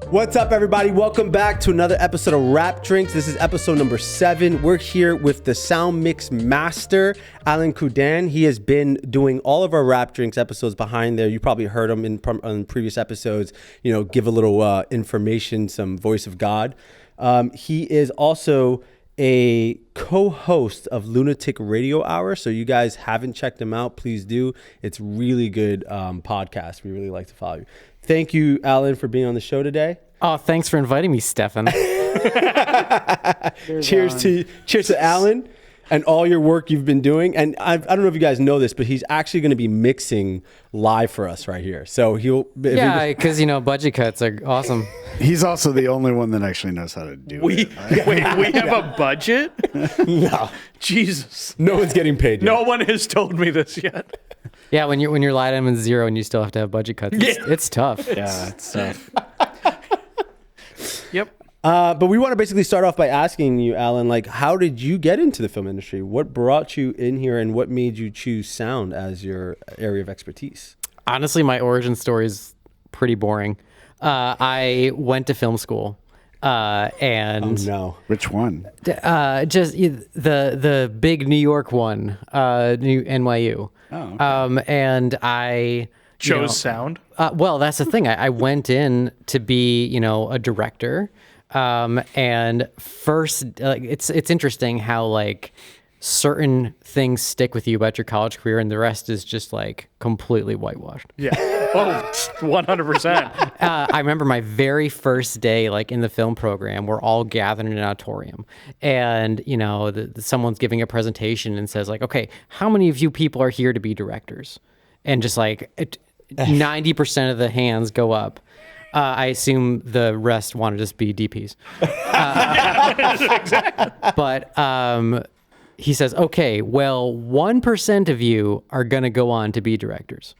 What's up, everybody? Welcome back to another episode of Rap Drinks. This is episode number 7. We're here with the sound mix master, Alan Kudan. He has been doing all of our Rap Drinks episodes behind there. You probably heard him in previous episodes, you know, give a little information, some voice of God. He is also a co-host of Lunatic Radio Hour. So you guys haven't checked him out, please do. It's really good podcast. We really like to follow you. Thank you, Alan, for being on the show today. Oh, thanks for inviting me, Stefan. Cheers to Alan and all your work you've been doing. And I don't know if you guys know this, but he's actually going to be mixing live for us right here. So because budget cuts are awesome. He's also the only one that actually knows how to do it. We have a budget? No. Jesus. No one's getting paid yet. No one has told me this yet. Yeah, when your line item is 0 and you still have to have budget cuts, it's tough. Yeah, it's tough. Yep. But we want to basically start off by asking you, Alan, like, how did you get into the film industry? What brought you in here and what made you choose sound as your area of expertise? Honestly, my origin story is pretty boring. I went to film school. And oh no, which one? Just the big New York one, New NYU. Oh, okay. And I chose sound. Well, that's the thing. I went in to be, a director. And first, it's interesting how like certain things stick with you about your college career, and the rest is just like completely whitewashed. Yeah. Oh, 100%. I remember my very first day, like in the film program, we're all gathered in an auditorium, and someone's giving a presentation and says like, "Okay, how many of you people are here to be directors?" And just like 90% of the hands go up. I assume the rest want to just be DPs. Exactly. But he says, "Okay, well, 1% of you are going to go on to be directors.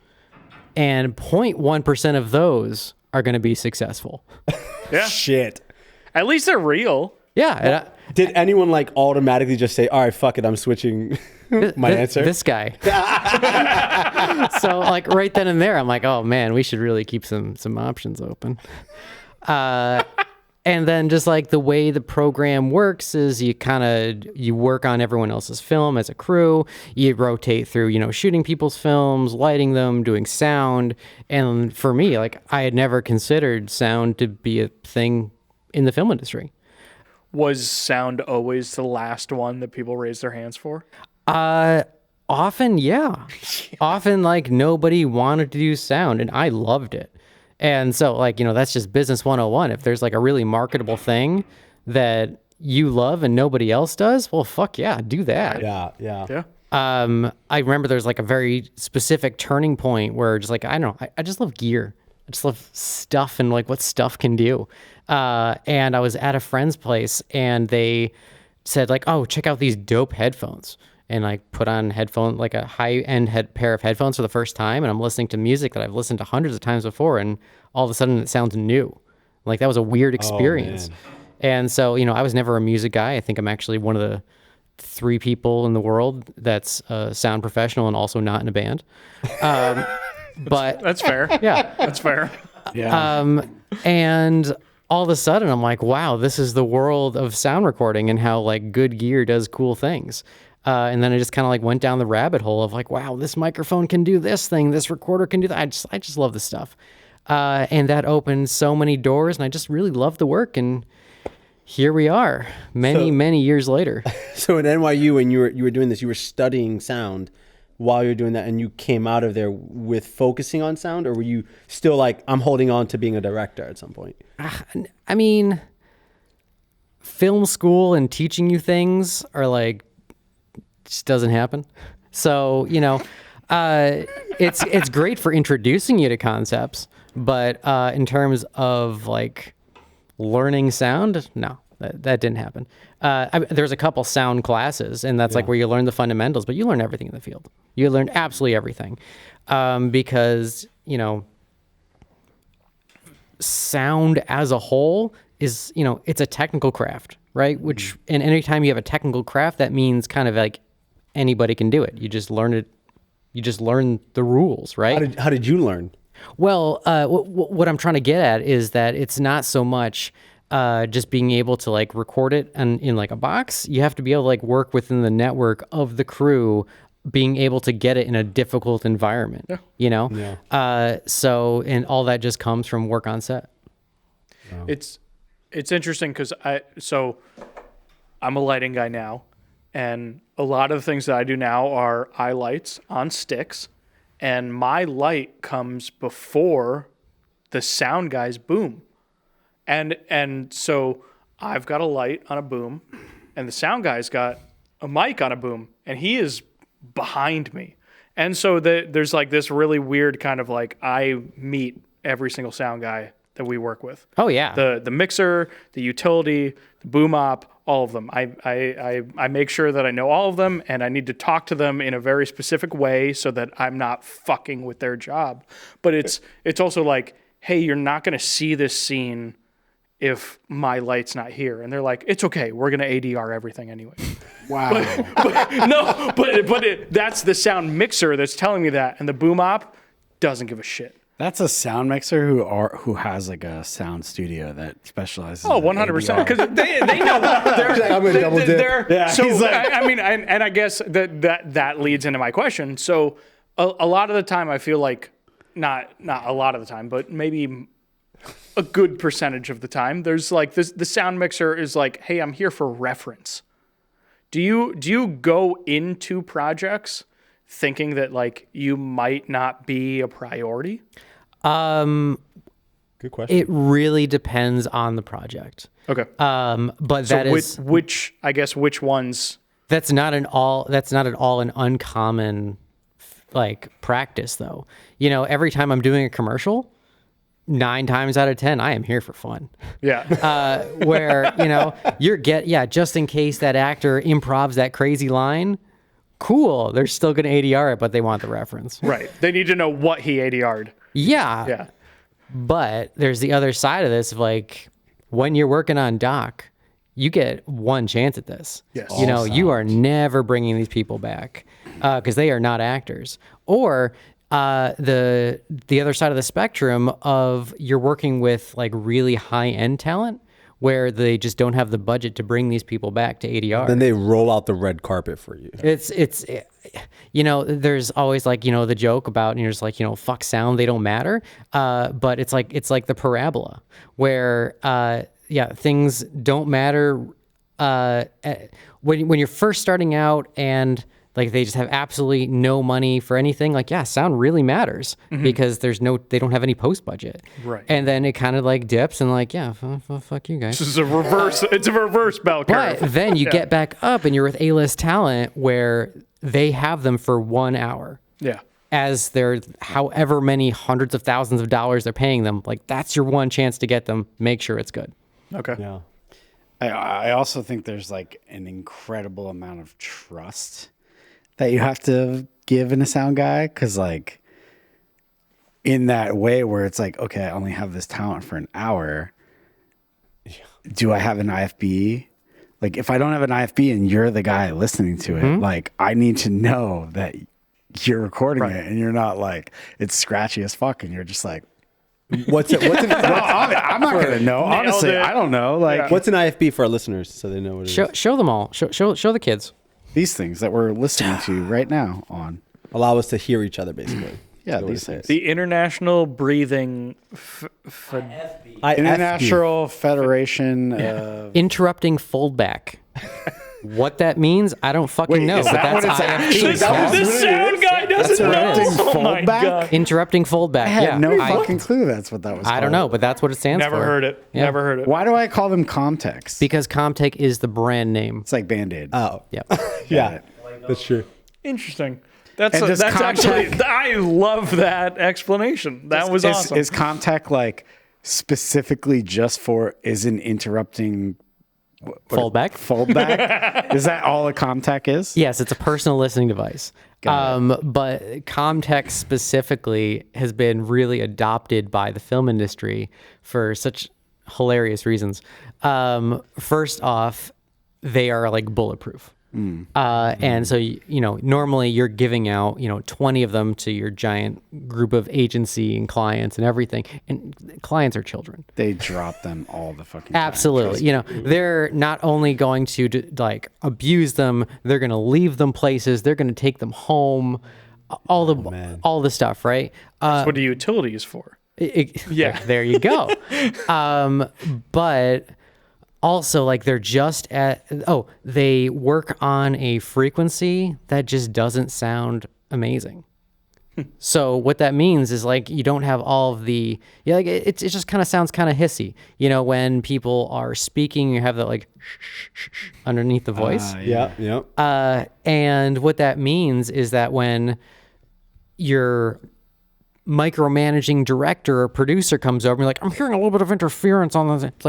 And 0.1% of those are going to be successful." Yeah. Shit. At least they're real. Yeah. Did anyone like automatically just say, "All right, fuck it, I'm switching my answer"? This guy. So like right then and there, I'm like, oh man, we should really keep some options open. And then just like the way the program works is you work on everyone else's film as a crew. You rotate through, shooting people's films, lighting them, doing sound. And for me, like I had never considered sound to be a thing in the film industry. Was sound always the last one that people raise their hands for? Often, yeah. Often like nobody wanted to do sound and I loved it. And so, like, that's just business 101. If there's like a really marketable thing that you love and nobody else does, well, fuck yeah, do that. Yeah. I remember there's like a very specific turning point where just like, I don't know, I just love gear. I just love stuff and like what stuff can do. And I was at a friend's place and they said like, "Oh, check out these dope headphones." And like put on like a high-end pair of headphones for the first time, and I'm listening to music that I've listened to hundreds of times before, and all of a sudden it sounds new. Like that was a weird experience. Oh, and so, I was never a music guy. I think I'm actually one of the 3 people in the world that's a sound professional and also not in a band. But that's fair. Yeah, that's fair. Yeah. And all of a sudden I'm like, wow, this is the world of sound recording and how like good gear does cool things. And then I just kind of like went down the rabbit hole of like, wow, this microphone can do this thing, this recorder can do that. I just love this stuff. And that opened so many doors, and I just really love the work. And here we are, many years later. So at NYU, when you were doing this, you were studying sound while you were doing that, and you came out of there with focusing on sound, or were you still like, I'm holding on to being a director at some point? I mean, film school and teaching you things are like, just doesn't happen. So, it's great for introducing you to concepts, but in terms of like learning sound, no, that didn't happen. There's a couple sound classes, and that's like where you learn the fundamentals, but you learn everything in the field. You learn absolutely everything, because, sound as a whole is, it's a technical craft, right? Which, and anytime you have a technical craft, that means kind of like anybody can do it. You just learn it. You just learn the rules, right? How did you learn? Well, what I'm trying to get at is that it's not so much just being able to like record it in like a box. You have to be able to like work within the network of the crew, being able to get it in a difficult environment. Yeah. You know? Yeah. So, and all that just comes from work on set. Wow. It's interesting because I'm a lighting guy now, and a lot of the things that I do now are eye lights on sticks, and my light comes before the sound guy's boom. And so I've got a light on a boom, and the sound guy's got a mic on a boom, and he is behind me. And so there's like this really weird kind of like, I meet every single sound guy that we work with. Oh yeah. The mixer, the utility, the boom op, all of them. I make sure that I know all of them, and I need to talk to them in a very specific way so that I'm not fucking with their job. But it's also like, hey, you're not going to see this scene if my light's not here. And they're like, it's okay, we're going to ADR everything anyway. Wow. But that's the sound mixer that's telling me that, and the boom op doesn't give a shit. That's a sound mixer who has like a sound studio that specializes. Oh, 100%. Because they know they're. I'm gonna double dip. Yeah, so he's like, I mean, and I guess that leads into my question. So a lot of the time, I feel like not a lot of the time, but maybe a good percentage of the time, there's like this. The sound mixer is like, hey, I'm here for reference. Do you go into projects thinking that like you might not be a priority? Good question. It really depends on the project. Okay. But So that is which ones? that's not at all an uncommon like practice though. You know, every time I'm doing a commercial, 9 times out of 10, I am here for fun. Yeah. Where, you know, just in case that actor improvs that crazy line, cool. They're still going to ADR it, but they want the reference. Right. They need to know what he ADR'd. Yeah. Yeah. But there's the other side of this of like, when you're working on doc, you get one chance at this. Yes. You know, you are never bringing these people back because they are not actors. Or the other side of the spectrum of you're working with like really high-end talent where they just don't have the budget to bring these people back to ADR. Then they roll out the red carpet for you. It's you know, there's always like, you know, the joke about, and you're just like, you know, fuck sound, they don't matter. But it's like the parabola where, things don't matter. When you're first starting out and like they just have absolutely no money for anything, like, yeah, sound really matters because they don't have any post budget. Right. And then it kind of like dips and like, yeah, fuck you guys. It's a reverse bell curve. But then you get back up and you're with A-list talent where they have them for 1 hour. Yeah. As they're however many hundreds of thousands of dollars they're paying them. Like, that's your one chance to get them. Make sure it's good. Okay. Yeah. I also think there's like an incredible amount of trust that you have to give in a sound guy. Cause like in that way where it's like, okay, I only have this talent for an hour. Do I have an IFB? Like if I don't have an IFB and you're the guy listening to it, like I need to know that you're recording it and you're not like, it's scratchy as fuck. And you're just like, What's an I'm not going to know. Honestly, it. I don't know. Like what's an IFB for our listeners so they know what it is? Show them all. Show the kids. these things that we're listening to right now on. Allow us to hear each other, basically. Yeah, these things. The International Breathing International Federation of... Interrupting foldback. What that means, I don't fucking know. is But that that's what it's actually IFB. called? The sound guy doesn't know. Interrupting Oh my foldback? God. Interrupting foldback. I had no I fucking clue that's what that was called. don't know, but that's what it stands for. Never heard it. Yeah. Never heard it. Why do I call them Comtex? Because Comtech is the brand name. It's like Band-Aid. Oh, Yep. yeah. That's true. Interesting. That's And does actually, I love that explanation. That was awesome. Is Comtech like specifically just for isn't interrupting Foldback? foldback? Is that all a Comtech is? Yes, it's a personal listening device. But Comtech specifically has been really adopted by the film industry for such hilarious reasons. First off, they are like bulletproof. And so, normally you're giving out, 20 of them to your giant group of agency and clients and everything. And clients are children. They drop them all the fucking time. Absolutely. They're not only going to abuse them, they're going to leave them places. They're going to take them home, all the stuff, right? That's what a utility is for. Yeah. There you go. But also, they're just they work on a frequency that just doesn't sound amazing. So what that means is you don't have all of the, it just kind of sounds kind of hissy. When people are speaking, you have that underneath the voice. Yeah. And what that means is that when your micromanaging director or producer comes over and you're like, I'm hearing a little bit of interference on this. It's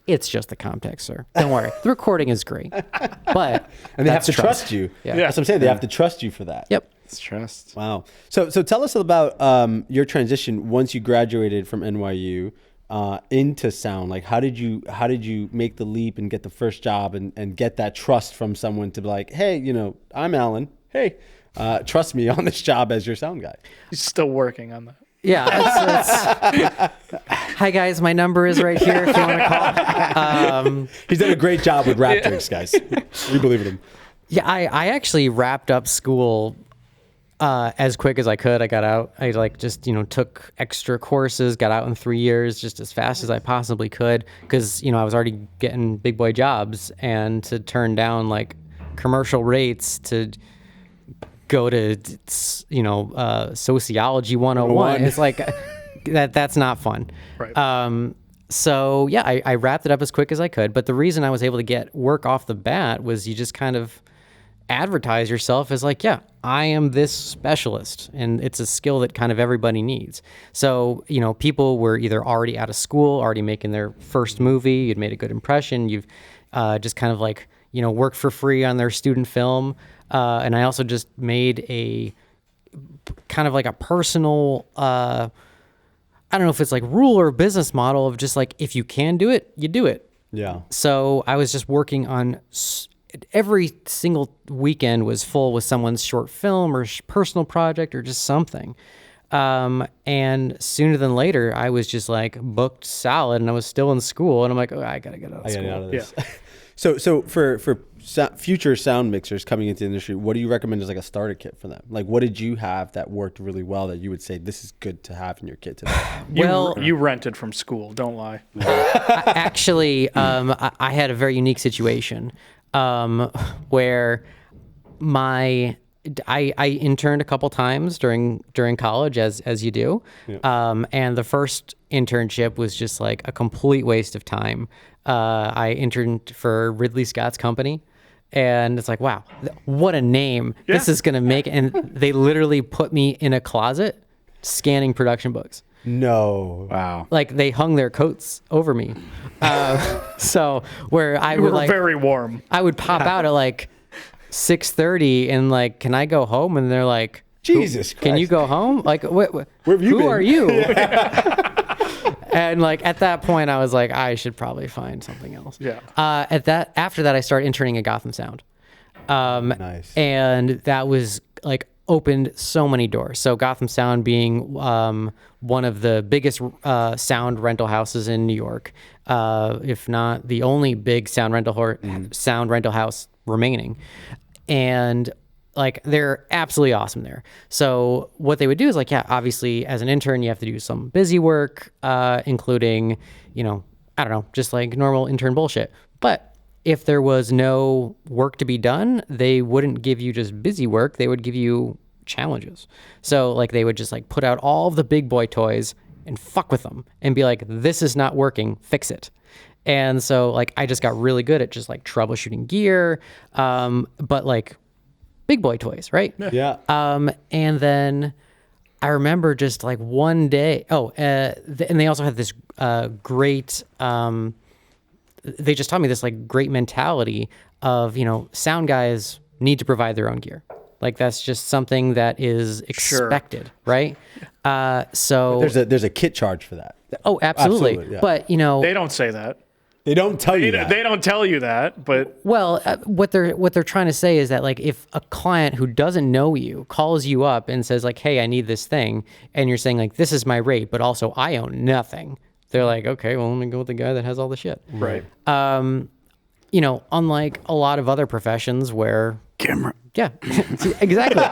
it's just the context, sir. Don't worry. The recording is great. But and they have to trust you. Yeah. That's what I'm saying. They have to trust you for that. Yep. It's trust. Wow. So tell us about your transition once you graduated from NYU into sound. How did you make the leap and get the first job and get that trust from someone to be like, hey, I'm Alan. Hey, trust me on this job as your sound guy. He's still working on that. Yeah. Hi guys, my number is right here if you want to call. He's done a great job with rap drinks, guys. We believe in him. Yeah, I actually wrapped up school as quick as I could. I got out. I took extra courses, got out in 3 years just as fast as I possibly could because I was already getting big boy jobs, and to turn down commercial rates to go to sociology 101. It's that's not fun. Right. So yeah, I wrapped it up as quick as I could. But the reason I was able to get work off the bat was you just kind of advertise yourself as I am this specialist, and it's a skill that kind of everybody needs. So, people were either already out of school, already making their first movie, you'd made a good impression, you've just kind of worked for free on their student film. And I also just made a kind of a personal, I don't know if it's rule or business model of just if you can do it, you do it. Yeah. So I was just working on every single weekend was full with someone's short film or personal project or just something. And sooner than later, I was just booked solid, and I was still in school, and I'm I gotta get out of school. Out of this. Yeah. So for future sound mixers coming into the industry, what do you recommend as a starter kit for them? What did you have that worked really well that you would say this is good to have in your kit today? You rented from school. Don't lie. Actually, I had a very unique situation where I interned a couple times during college, as you do. Yeah. And the first internship was just a complete waste of time. I interned for Ridley Scott's company, and it's wow, what a name. Yeah. This is going to make, and they literally put me in a closet scanning production books. No. Wow. They hung their coats over me. So where I would very warm. I would pop out at 6:30 and can I go home? And they're Jesus Christ. Can you go home? Where have you been? Are you? And at that point I was I should probably find something else. Yeah. After that I started interning at Gotham Sound. Nice. And that was opened so many doors. So Gotham Sound being one of the biggest sound rental houses in New York, if not the only big sound rental house remaining. And they're absolutely awesome there. So what they would do is obviously as an intern, you have to do some busy work, including, I don't know, just normal intern bullshit. But if there was no work to be done, they wouldn't give you just busy work. They would give you challenges. So they would just put out all of the big boy toys and fuck with them and be this is not working, fix it. And so I just got really good at just troubleshooting gear, but big boy toys, right? Yeah. And then I remember just one day, and they also had this great, they just taught me this great mentality of, sound guys need to provide their own gear. That's just something that is expected, sure. Right? So there's a kit charge for that. Oh, absolutely. Yeah. But they don't say that. They don't tell you that. They don't tell you that, but Well, what they're trying to say is that like if a client who doesn't know you calls you up and says like, "Hey, I need this thing," and you're saying like, "This is my rate, but also I own nothing," they're like, "Okay, well, let me go with the guy that has all the shit." right. Unlike a lot of other professions where Camera. yeah, exactly.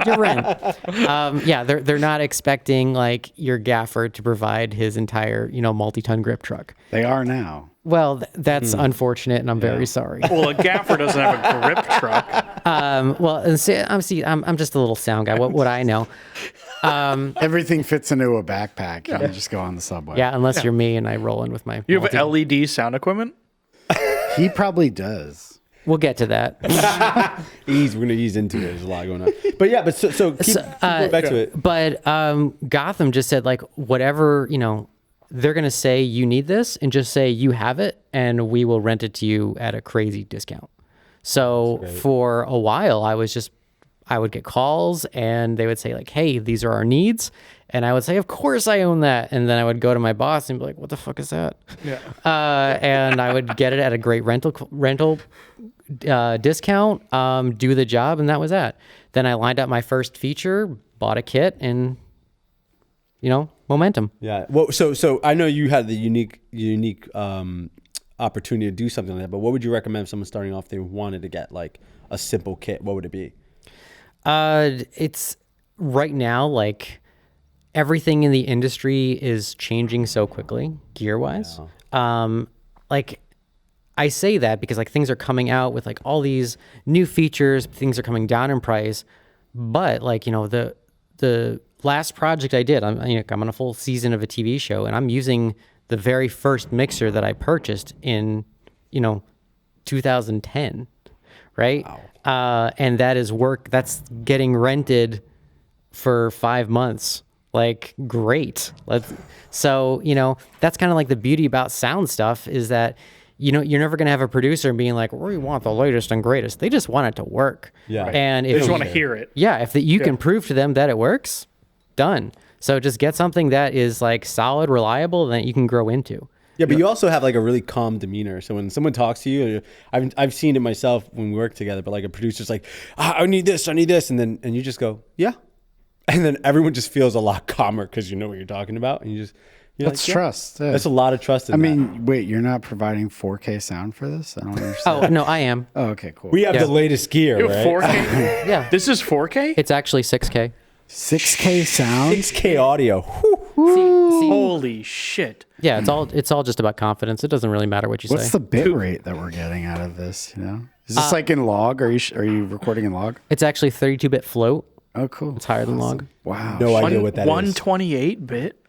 You're right. They're not expecting like your gaffer to provide his entire, multi-ton grip truck. They are now. Well, that's unfortunate, and I'm very sorry. Well, a gaffer doesn't have a grip truck. I'm just a little sound guy. What would I know? Everything fits into a backpack. You can just go on the subway. Yeah, unless you're me and I roll in with my. You have LED sound equipment? He probably does. We'll get to that. We're gonna ease into it. There's a lot going on. But yeah, keep going back to it. But Gotham just said like whatever they're gonna say you need this, and just say you have it, and we will rent it to you at a crazy discount. So for a while, I would get calls, and they would say like, "Hey, these are our needs," and I would say, "Of course I own that," and then I would go to my boss and be like, "What the fuck is that?" Yeah. And I would get it at a great rental discount, do the job, and that was that. Then I lined up my first feature, bought a kit, and momentum. Yeah. Well, so I know you had the unique opportunity to do something like that. But what would you recommend if someone starting off, they wanted to get like a simple kit? What would it be? It's right now like everything in the industry is changing so quickly, gear wise. Yeah. Like I say that because like things are coming out with like all these new features, things are coming down in price, but like the last project I did, I'm on a full season of a TV show, and I'm using the very first mixer that I purchased in 2010, right? Wow. And that is that's getting rented for 5 months. Like great. So that's kind of like the beauty about sound stuff is that you're never going to have a producer being like, we want the latest and greatest. They just want it to work. Yeah. And they just want to hear it. Yeah. If you can prove to them that it works, done. So just get something that is like solid, reliable, that you can grow into. Yeah, but you also have like a really calm demeanor. So when someone talks to you, I've seen it myself when we work together, but like a producer's like, I need this. And you just go, yeah. And then everyone just feels a lot calmer because you know what you're talking about. And That's like, trust. Yeah. That's a lot of trust in that. Wait, you're not providing 4K sound for this? I don't understand. Oh, no, I am. Oh, okay, cool. We have the latest gear, You have right? 4K? Yeah. This is 4K? It's actually 6K. 6K sound? 6K audio. See, Holy shit. yeah, it's all just about confidence. It doesn't really matter what you What's say. the bit rate that we're getting out of this? Is this like in log? Are you recording in log? It's actually 32-bit float. Oh, cool. It's higher than log. Wow. No idea what that is. 128-bit?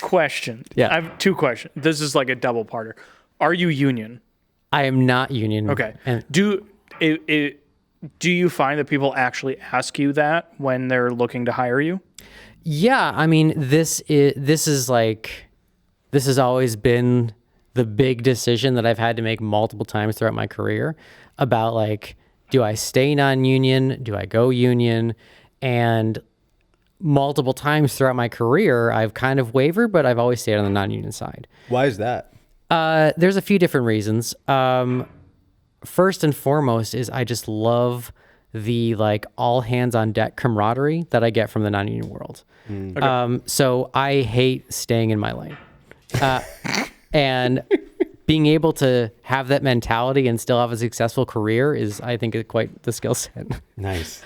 Question. Yeah. I have two questions. This is like a double parter. Are you union? I am not union. Okay. And Do you find that people actually ask you that when they're looking to hire you? yeah, I mean, this has always been the big decision that I've had to make multiple times throughout my career about like, do I stay non-union? Do I go union? And multiple times throughout my career, I've kind of wavered, but I've always stayed on the non-union side. Why is that? There's a few different reasons. First and foremost is I just love the like all hands on deck camaraderie that I get from the non-union world. Okay. So I hate staying in my lane. And being able to have that mentality and still have a successful career is, I think, quite the skill set. Nice.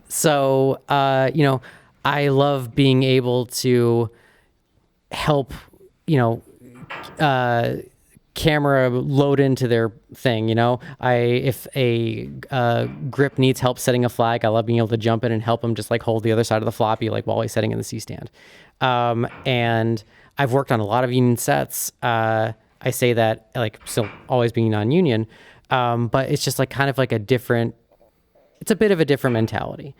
So, I love being able to help, camera load into their thing. If a grip needs help setting a flag, I love being able to jump in and help him just like hold the other side of the floppy, like while he's setting in the C-stand. And I've worked on a lot of union sets. I say that like still always being non-union, but it's just like kind of like it's a bit of a different mentality,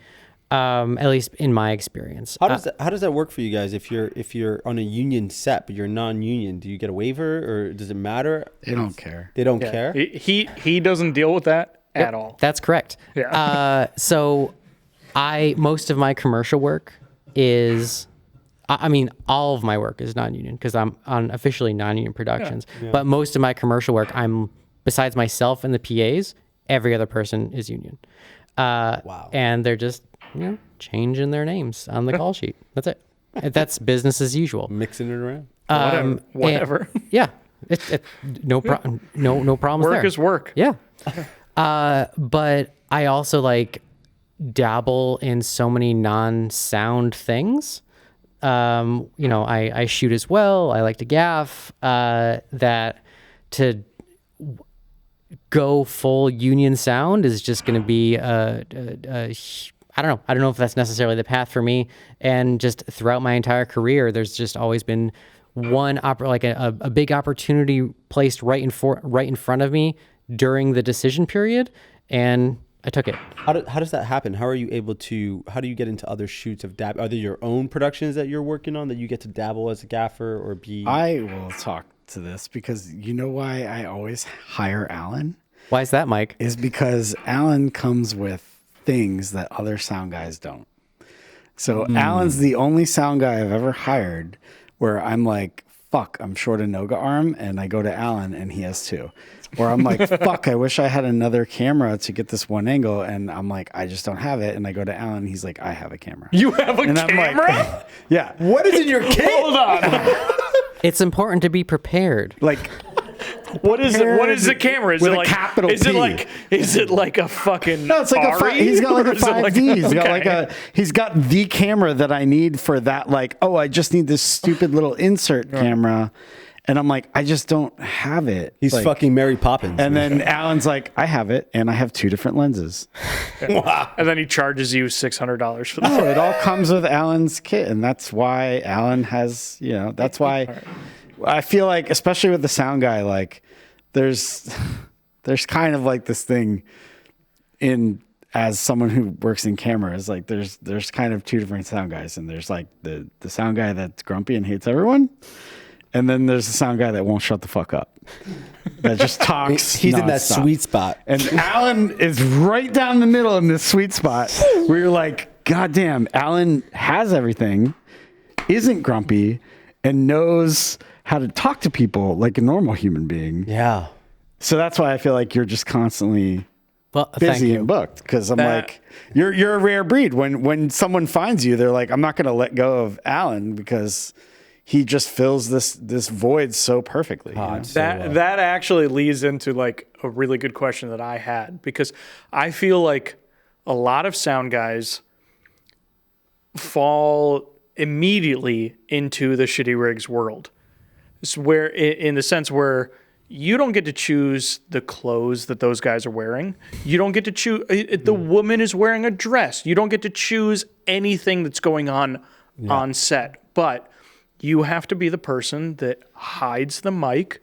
at least in my experience. How does that work for you guys? If you're on a union set but you're non-union, do you get a waiver or does it matter? They don't care. They don't care. He doesn't deal with that at all. That's correct. Yeah. So most of my commercial work is I mean, all of my work is non-union because I'm on officially non-union productions. But most of my commercial work, besides myself and the PAs, every other person is union. Wow. And they're just, changing their names on the call sheet. That's it. That's business as usual. Mixing it around. Whatever. Yeah. No problems Work there. is work. Yeah. But I also like dabble in so many non-sound things. I shoot as well. I like to gaff, that to go full union sound is just going to be I don't know. I don't know if that's necessarily the path for me. And just throughout my entire career, there's just always been a big opportunity placed right in front of me during the decision period, and I took it. How does that happen? How do you get into other shoots of dab? Are there your own productions that you're working on that you get to dabble as a gaffer or be? I will talk to this because you know why I always hire Alan? Why is that, Mike? Is because Alan comes with things that other sound guys don't. So Alan's the only sound guy I've ever hired where I'm like, fuck, I'm short a Noga arm, and I go to Alan and he has two. Or I'm like, fuck, I wish I had another camera to get this one angle, and I'm like, I just don't have it. And I go to Alan and he's like, I have a camera. You have a and camera? I'm like, yeah. What is in your kit? Hold on. It's important to be prepared. Like, What is the camera? Is with it a like capital Is it P. like a fucking? no, it's like Ari? he's got like a Or is it 5D. He's got the camera that I need for that. Like, oh, I just need this stupid little insert camera. And I'm like, I just don't have it. He's like, fucking Mary Poppins. And then Alan's like, I have it, and I have two different lenses. Wow. And then he charges you $600 for that. No, it all comes with Alan's kit, and that's why Alan has, that's why I feel like, especially with the sound guy, like there's kind of like this thing as someone who works in cameras, like there's kind of two different sound guys, and there's like the sound guy that's grumpy and hates everyone. And then there's the sound guy that won't shut the fuck up. That just talks. He's in that nonstop. sweet spot. And Alan is right down the middle in this sweet spot where you're like, God damn, Alan has everything, isn't grumpy, and knows how to talk to people like a normal human being. Yeah. So that's why I feel like you're just constantly Well, thank busy you. and booked. Because I'm like, you're a rare breed. When someone finds you, they're like, I'm not going to let go of Alan because he just fills this void so perfectly. That actually leads into like a really good question that I had, because I feel like a lot of sound guys fall immediately into the shitty rigs world. It's where, in the sense where you don't get to choose the clothes that those guys are wearing. You don't get to choose. The woman is wearing a dress. You don't get to choose anything that's going on set. But you have to be the person that hides the mic,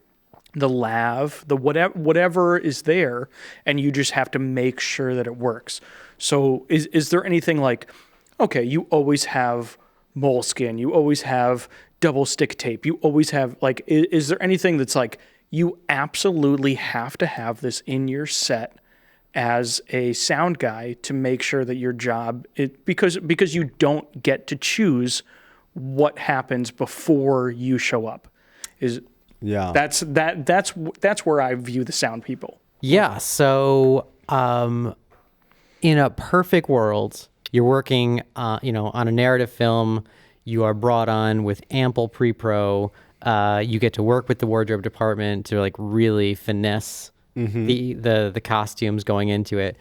the lav, the whatever is there, and you just have to make sure that it works. So is there anything like, okay, you always have moleskin, you always have double stick tape, you always have like, is there anything that's like, you absolutely have to have this in your set as a sound guy to make sure that your job, because you don't get to choose what happens before you show up? That's where I view the sound people. Yeah. So, in a perfect world, you're working, on a narrative film. You are brought on with ample pre-pro. You get to work with the wardrobe department to like really finesse the costumes going into it.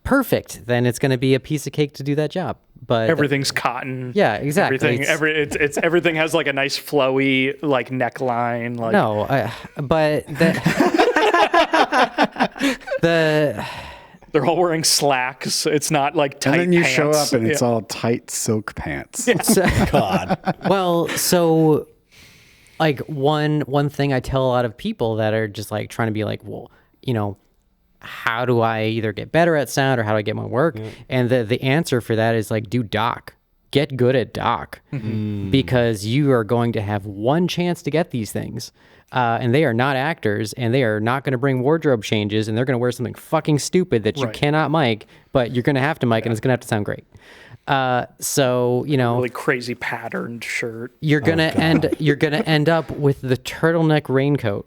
Perfect. Then it's going to be a piece of cake to do that job. But everything's cotton. Yeah, exactly. Everything has like a nice flowy like neckline. Like but they're all wearing slacks. It's not like tight. And then you pants. show up and it's all tight silk pants. God. Well, so like one thing I tell a lot of people that are just like trying to be like, well, how do I either get better at sound or how do I get my work? And the answer for that is like, do doc. get good at doc because you are going to have one chance to get these things. And they are not actors, and they are not going to bring wardrobe changes, and they're going to wear something fucking stupid that you cannot mic, but you're going to have to mic, and it's going to have to sound great. So, you know, really crazy patterned shirt. You're going to end up with the turtleneck raincoat.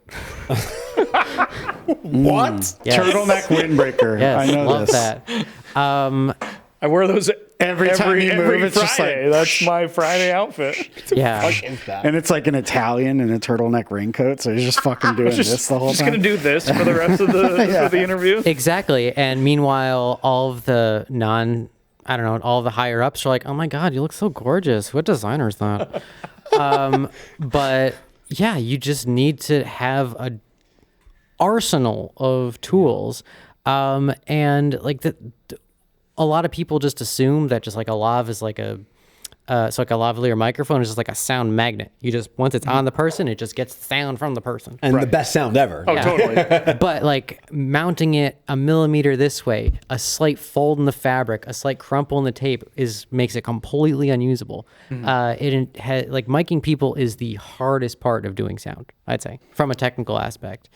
What? Yes. Turtleneck windbreaker. Yes, I know love this. that. I wear those Every time you move, it's just Friday. like, That's my Friday outfit. Yeah. and it's like an Italian in a turtleneck raincoat, so he's just fucking doing this the whole Just time. gonna do this for the rest of the for the interview. Exactly. And meanwhile, all of the all the higher ups are like, oh my God, you look so gorgeous. What designer is that? But yeah, you just need to have a arsenal of tools. And like a lot of people just assume that just like a lav is like a lavalier microphone is just like a sound magnet. You just, once it's on the person, it just gets the sound from the person. And the best sound ever. Oh, totally. But like mounting it a millimeter this way, a slight fold in the fabric, a slight crumple in the tape makes it completely unusable. Like miking people is the hardest part of doing sound, I'd say, from a technical aspect.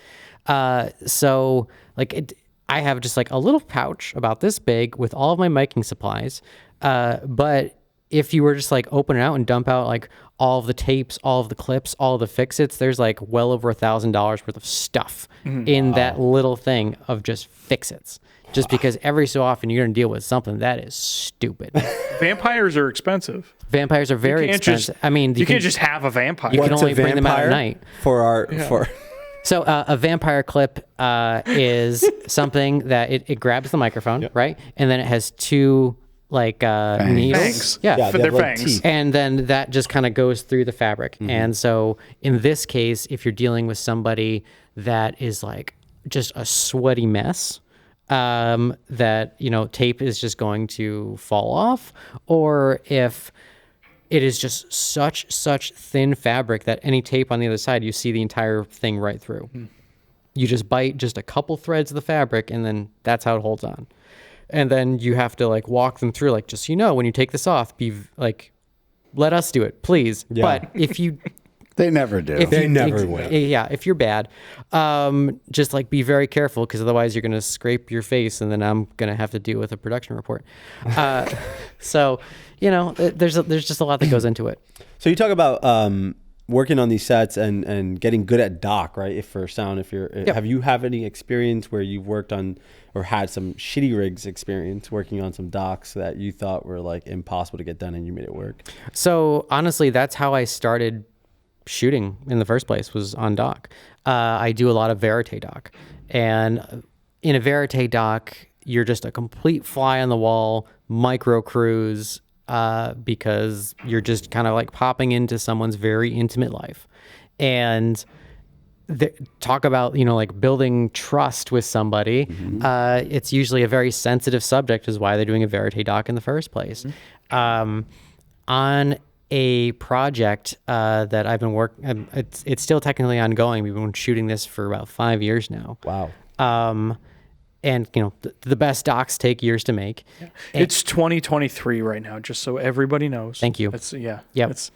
So like I have just like a little pouch about this big with all of my miking supplies. But if you were just like open it out and dump out like all of the tapes, all of the clips, all of the fix-its, there's like well over $1,000 worth of stuff in that little thing of just fix-its. Just because every so often you're going to deal with something that is stupid. Vampires are expensive. Vampires are very expensive. I mean, you can't just have a vampire. You can only bring them out at night. So a vampire clip is something that it grabs the microphone, right? And then it has two like needles. Fangs. Yeah, for their like fangs. teeth. and then that just kind of goes through the fabric. And so in this case, if you're dealing with somebody that is like just a sweaty mess, that, you know, tape is just going to fall off, or if it is just such thin fabric that any tape on the other side, you see the entire thing right through. You just bite just a couple threads of the fabric, and then that's how it holds on. And then you have to like walk them through, like, just so you know, when you take this off, be like, let us do it, please. Yeah. But if you They never do. They never will. Yeah, if you're bad, just like be very careful, because otherwise you're gonna scrape your face, and then I'm gonna have to deal with a production report. So, you know, there's just a lot that goes into it. So you talk about working on these sets and getting good at doc, right? If for sound, have you have any experience where you've worked on or had some shitty rigs experience working on some docs that you thought were like impossible to get done and you made it work? So honestly, that's how I started shooting in the first place, was on doc. I do a lot of verite doc, and in a verite doc, you're just a complete fly on the wall micro cruise, because you're just kind of like popping into someone's very intimate life. And talk about, you know, like building trust with somebody. It's usually a very sensitive subject, is why they're doing a verite doc in the first place. On a project that I've been working, it's still technically ongoing. We've been shooting this for about 5 years now. Wow. And you know, the best docs take years to make. It's 2023 right now, just so everybody knows. Thank you. It's, yeah. Yep. It's,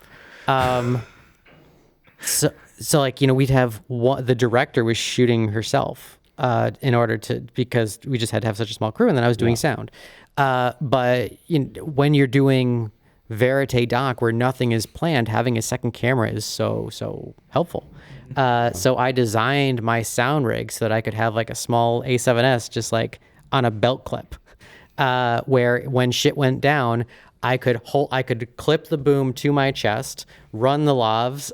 So like, you know, we'd have the director was shooting herself because we just had to have such a small crew, and then I was doing sound. But you know, when you're doing verite doc where nothing is planned, having a second camera is so helpful. So I designed my sound rig so that I could have like a small A7S just like on a belt clip, where when shit went down, I could clip the boom to my chest, run the lavs,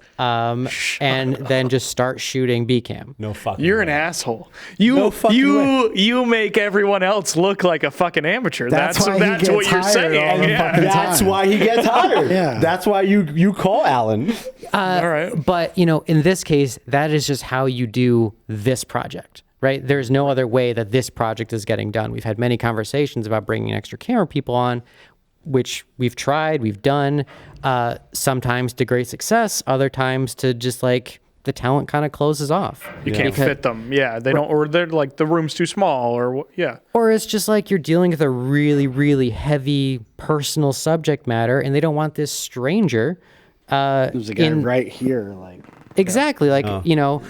and then just start shooting B-cam. No fucking you're way. an asshole. No fucking way. You make everyone else look like a fucking amateur. That's why he what gets you're hired saying. all the Yeah. fucking That's time. why he gets hired. Yeah. That's why you call Alan. All right. But, you know, in this case, that is just how you do this project, right? There's no other way that this project is getting done. We've had many conversations about bringing extra camera people on, which we've tried, we've done, sometimes to great success, other times to just like the talent kind of closes off. You can't fit them. Yeah, they don't, or they're like the room's too small, or yeah. Or it's just like you're dealing with a really, really heavy personal subject matter, and they don't want this stranger. There's a guy right here, like. Exactly, like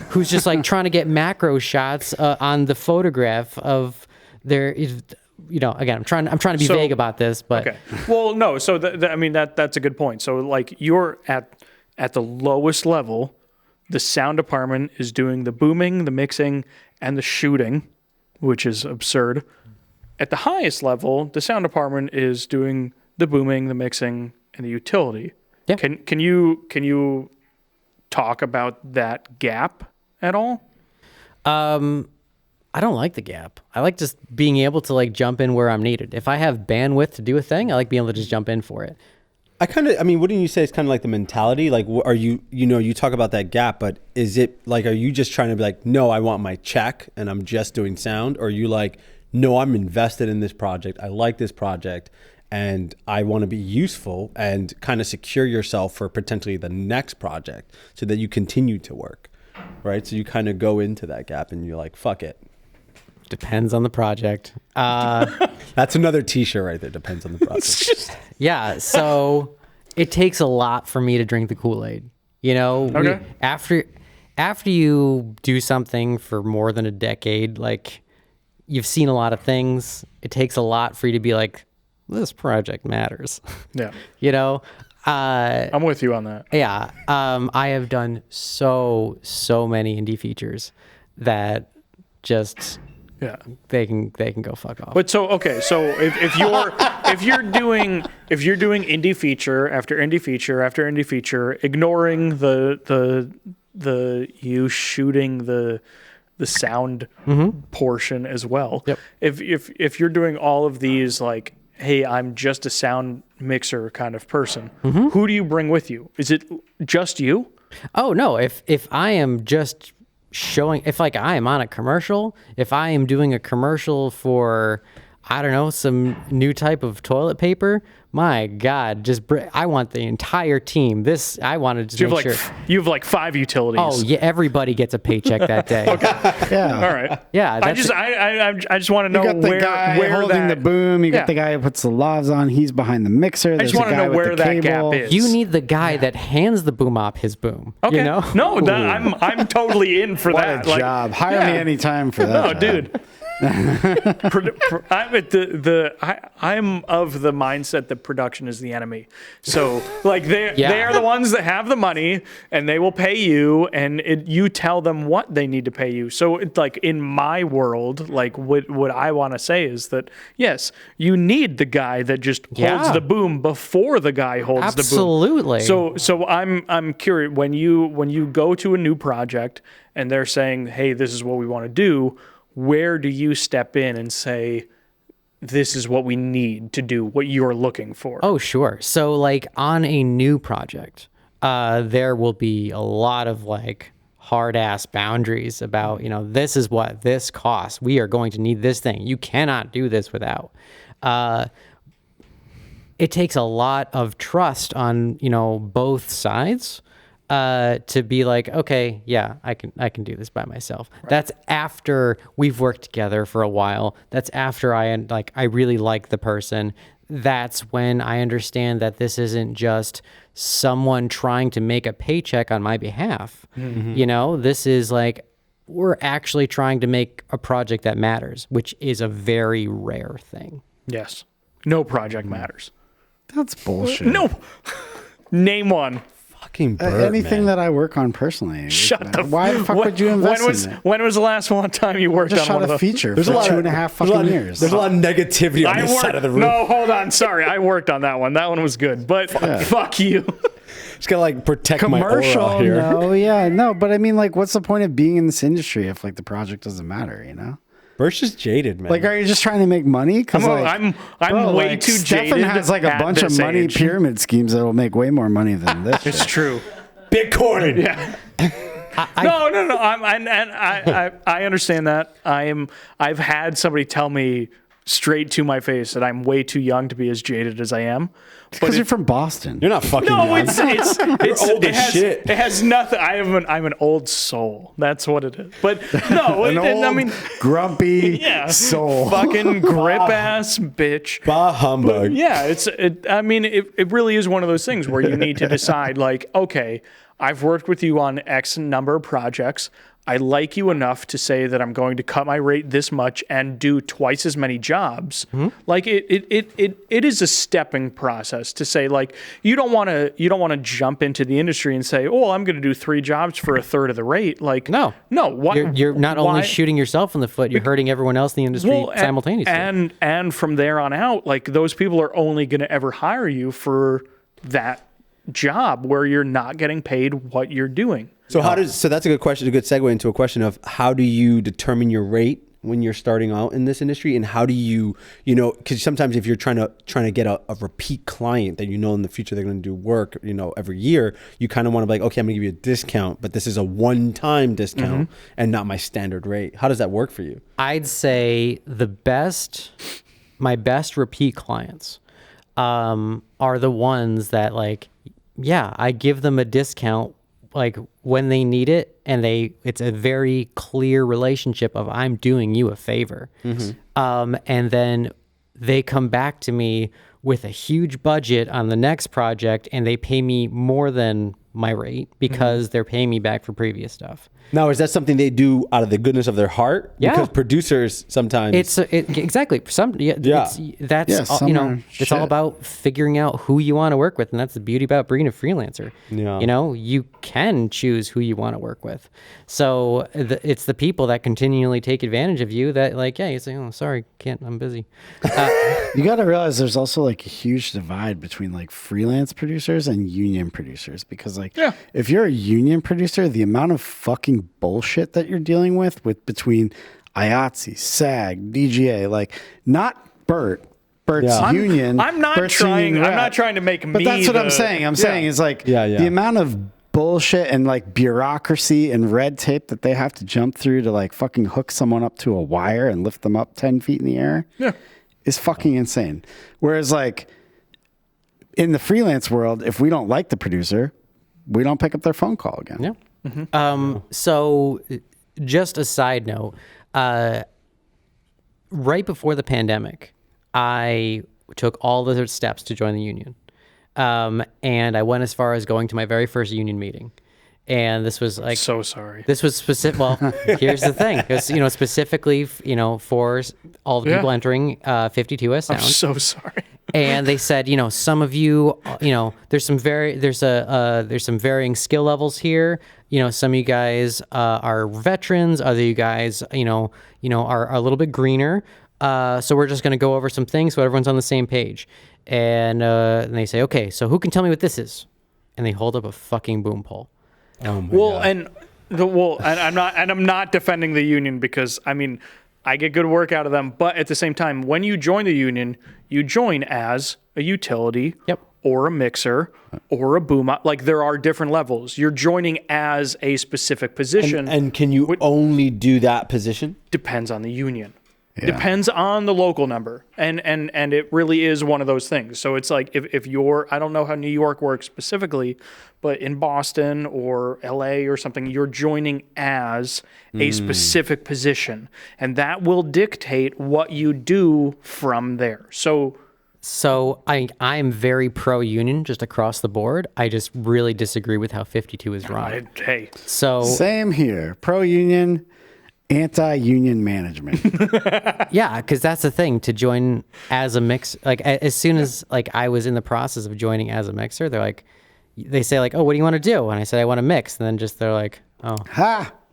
who's just like trying to get macro shots on the photograph of their. Again, I'm trying to be vague about this, but okay. Well, no. So I mean that's a good point. So like you're at the lowest level, the sound department is doing the booming, the mixing, and the shooting, which is absurd. At the highest level, the sound department is doing the booming, the mixing, and the utility. Yeah. Can you talk about that gap at all? I don't like the gap. I like just being able to like jump in where I'm needed. If I have bandwidth to do a thing, I like being able to just jump in for it. Wouldn't you say it's kind of like the mentality? Like, are you, you talk about that gap, but is it like, are you just trying to be like, no, I want my check and I'm just doing sound? Or are you like, no, I'm invested in this project. I like this project and I want to be useful and kind of secure yourself for potentially the next project so that you continue to work, right? So you kind of go into that gap and you're like, fuck it. Depends on the project. That's another t-shirt right there. Depends on the project. Yeah. So it takes a lot for me to drink the Kool-Aid. Okay. After you do something for more than a decade, like you've seen a lot of things, it takes a lot for you to be like, this project matters. Yeah. I'm with you on that. Yeah. I have done so many indie features that just they can go fuck off. But so if you're doing indie feature after indie feature after indie feature, ignoring the you shooting the sound portion as well. Yep. If you're doing all of these like, hey, I'm just a sound mixer kind of person, who do you bring with you? Is it just you? Oh no, if I am just showing, if like I am on a commercial, if I am doing a commercial for, I don't know, some new type of toilet paper, my God, I want the entire team. I wanted to make sure. You have like 5 utilities. Oh yeah, everybody gets a paycheck that day. Okay. Yeah. All right. Yeah. I just want to know you got the guy holding the boom. You got the guy who puts the lavs on. He's behind the mixer. I just want to know where that gap is. You need the guy that hands the boom op his boom. Okay. No, I'm totally in for that. What a job. Hire me anytime for that. No, dude. I'm of the mindset that production is the enemy. So like they are the ones that have the money and they will pay you, and you tell them what they need to pay you. So it's like in my world, like what I want to say is that yes, you need the guy that just holds the boom before the guy holds the boom. Absolutely. So I'm curious, when you go to a new project and they're saying, hey, this is what we want to do, where do you step in and say, this is what we need to do what you're looking for? Oh, sure. So like on a new project, there will be a lot of like hard ass boundaries about, this is what this costs. We are going to need this thing. You cannot do this without. It takes a lot of trust on, both sides. To be like, okay, yeah, I can do this by myself. Right. That's after we've worked together for a while. That's after I really like the person. That's when I understand that this isn't just someone trying to make a paycheck on my behalf. Mm-hmm. This is like, we're actually trying to make a project that matters, which is a very rare thing. Yes. No project matters. That's bullshit. No. Name one. Anything that I work on personally. Shut the Why the fuck would you invest in it? When was the last time you worked on one of those? Just shot a feeture for 2.5 fucking years. There's a lot of negativity on this side of the room. No, hold on. Sorry. I worked on that one. That one was good. But fuck you. Just gotta like protect my aura here. No, but I mean, like, what's the point of being in this industry if like the project doesn't matter, Bert's just jaded, man. Like, are you just trying to make money? Because I'm way too jaded. Stefan has like a bunch of money pyramid schemes that will make way more money than this. It's true. Bitcoin. Yeah. No. I understand that. I've had somebody tell me straight to my face that I'm way too young to be as jaded as I am. Because you're from Boston. You're not fucking No, young. it's old it as has, shit. It has nothing. I'm an old soul. That's what it is. But no, I mean, grumpy soul. fucking grip ass bitch. Bah humbug. Yeah, it really is one of those things where you need to decide, like, okay, I've worked with you on X number of projects. I like you enough to say that I'm going to cut my rate this much and do twice as many jobs. Like it is a stepping process to say, like, you don't want to jump into the industry and say, oh, I'm going to do 3 jobs for a third of the rate. Like, no. Why, You're not only shooting yourself in the foot, you're hurting everyone else in the industry simultaneously. And from there on out, like, those people are only going to ever hire you for that job where you're not getting paid what you're doing. So that's a good question, a good segue into a question of how do you determine your rate when you're starting out in this industry, and how do you because sometimes if you're trying to get a repeat client that in the future they're going to do work every year, you kind of want to be like, okay, I'm going to give you a discount, but this is a one-time discount and not my standard rate. How does that work for you? I'd say my best repeat clients are the ones that, like, yeah, I give them a discount like when they need it, and it's a very clear relationship of I'm doing you a favor. And then they come back to me with a huge budget on the next project, and they pay me more than my rate because they're paying me back for previous stuff. Now, is that something they do out of the goodness of their heart? Yeah. Because producers sometimes exactly. It's all about figuring out who you want to work with, and that's the beauty about being a freelancer. Yeah. You can choose who you want to work with. So it's the people that continually take advantage of you that, like, yeah, you say, oh, sorry, can't, I'm busy. You got to realize there's also like a huge divide between like freelance producers and union producers, because like if you're a union producer, the amount of fucking bullshit that you're dealing with between IATSE, SAG, DGA, like not Bert's union. I'm not trying to make me. But that's what I'm saying. I'm saying is like the amount of bullshit and like bureaucracy and red tape that they have to jump through to like fucking hook someone up to a wire and lift them up 10 feet in the air is fucking insane. Whereas like in the freelance world, if we don't like the producer, we don't pick up their phone call again. Yeah. So just a side note, right before the pandemic, I took all the steps to join the union. And I went as far as going to my very first union meeting. And this was like, so sorry. This was specific. Well, here's the thing. It was, specifically, for all the people entering 52S Sound. I'm so sorry. And they said, some of you, there's some varying skill levels here. Some of you guys are veterans. Other you guys, are a little bit greener. So we're just going to go over some things so everyone's on the same page. And they say, okay, so who can tell me what this is? And they hold up a fucking boom pole. Oh my God. And I'm not defending the union, because I get good work out of them, but at the same time, when you join the union, you join as a utility or a mixer or a boom. Like, there are different levels. You're joining as a specific position. And can you only do that position? Depends on the union. Depends on the local number. And it really is one of those things. So it's like if you're, I don't know how New York works specifically, but in Boston or LA or something, you're joining as a specific position. And that will dictate what you do from there. So I'm very pro-union just across the board. I just really disagree with how 52 is run. Same here. Pro-union, anti-union management. Yeah, because that's the thing, to join as a mix. Like, as soon as like I was in the process of joining as a mixer, they say like, oh, what do you want to do? And I said, I want to mix. And then they're like, oh,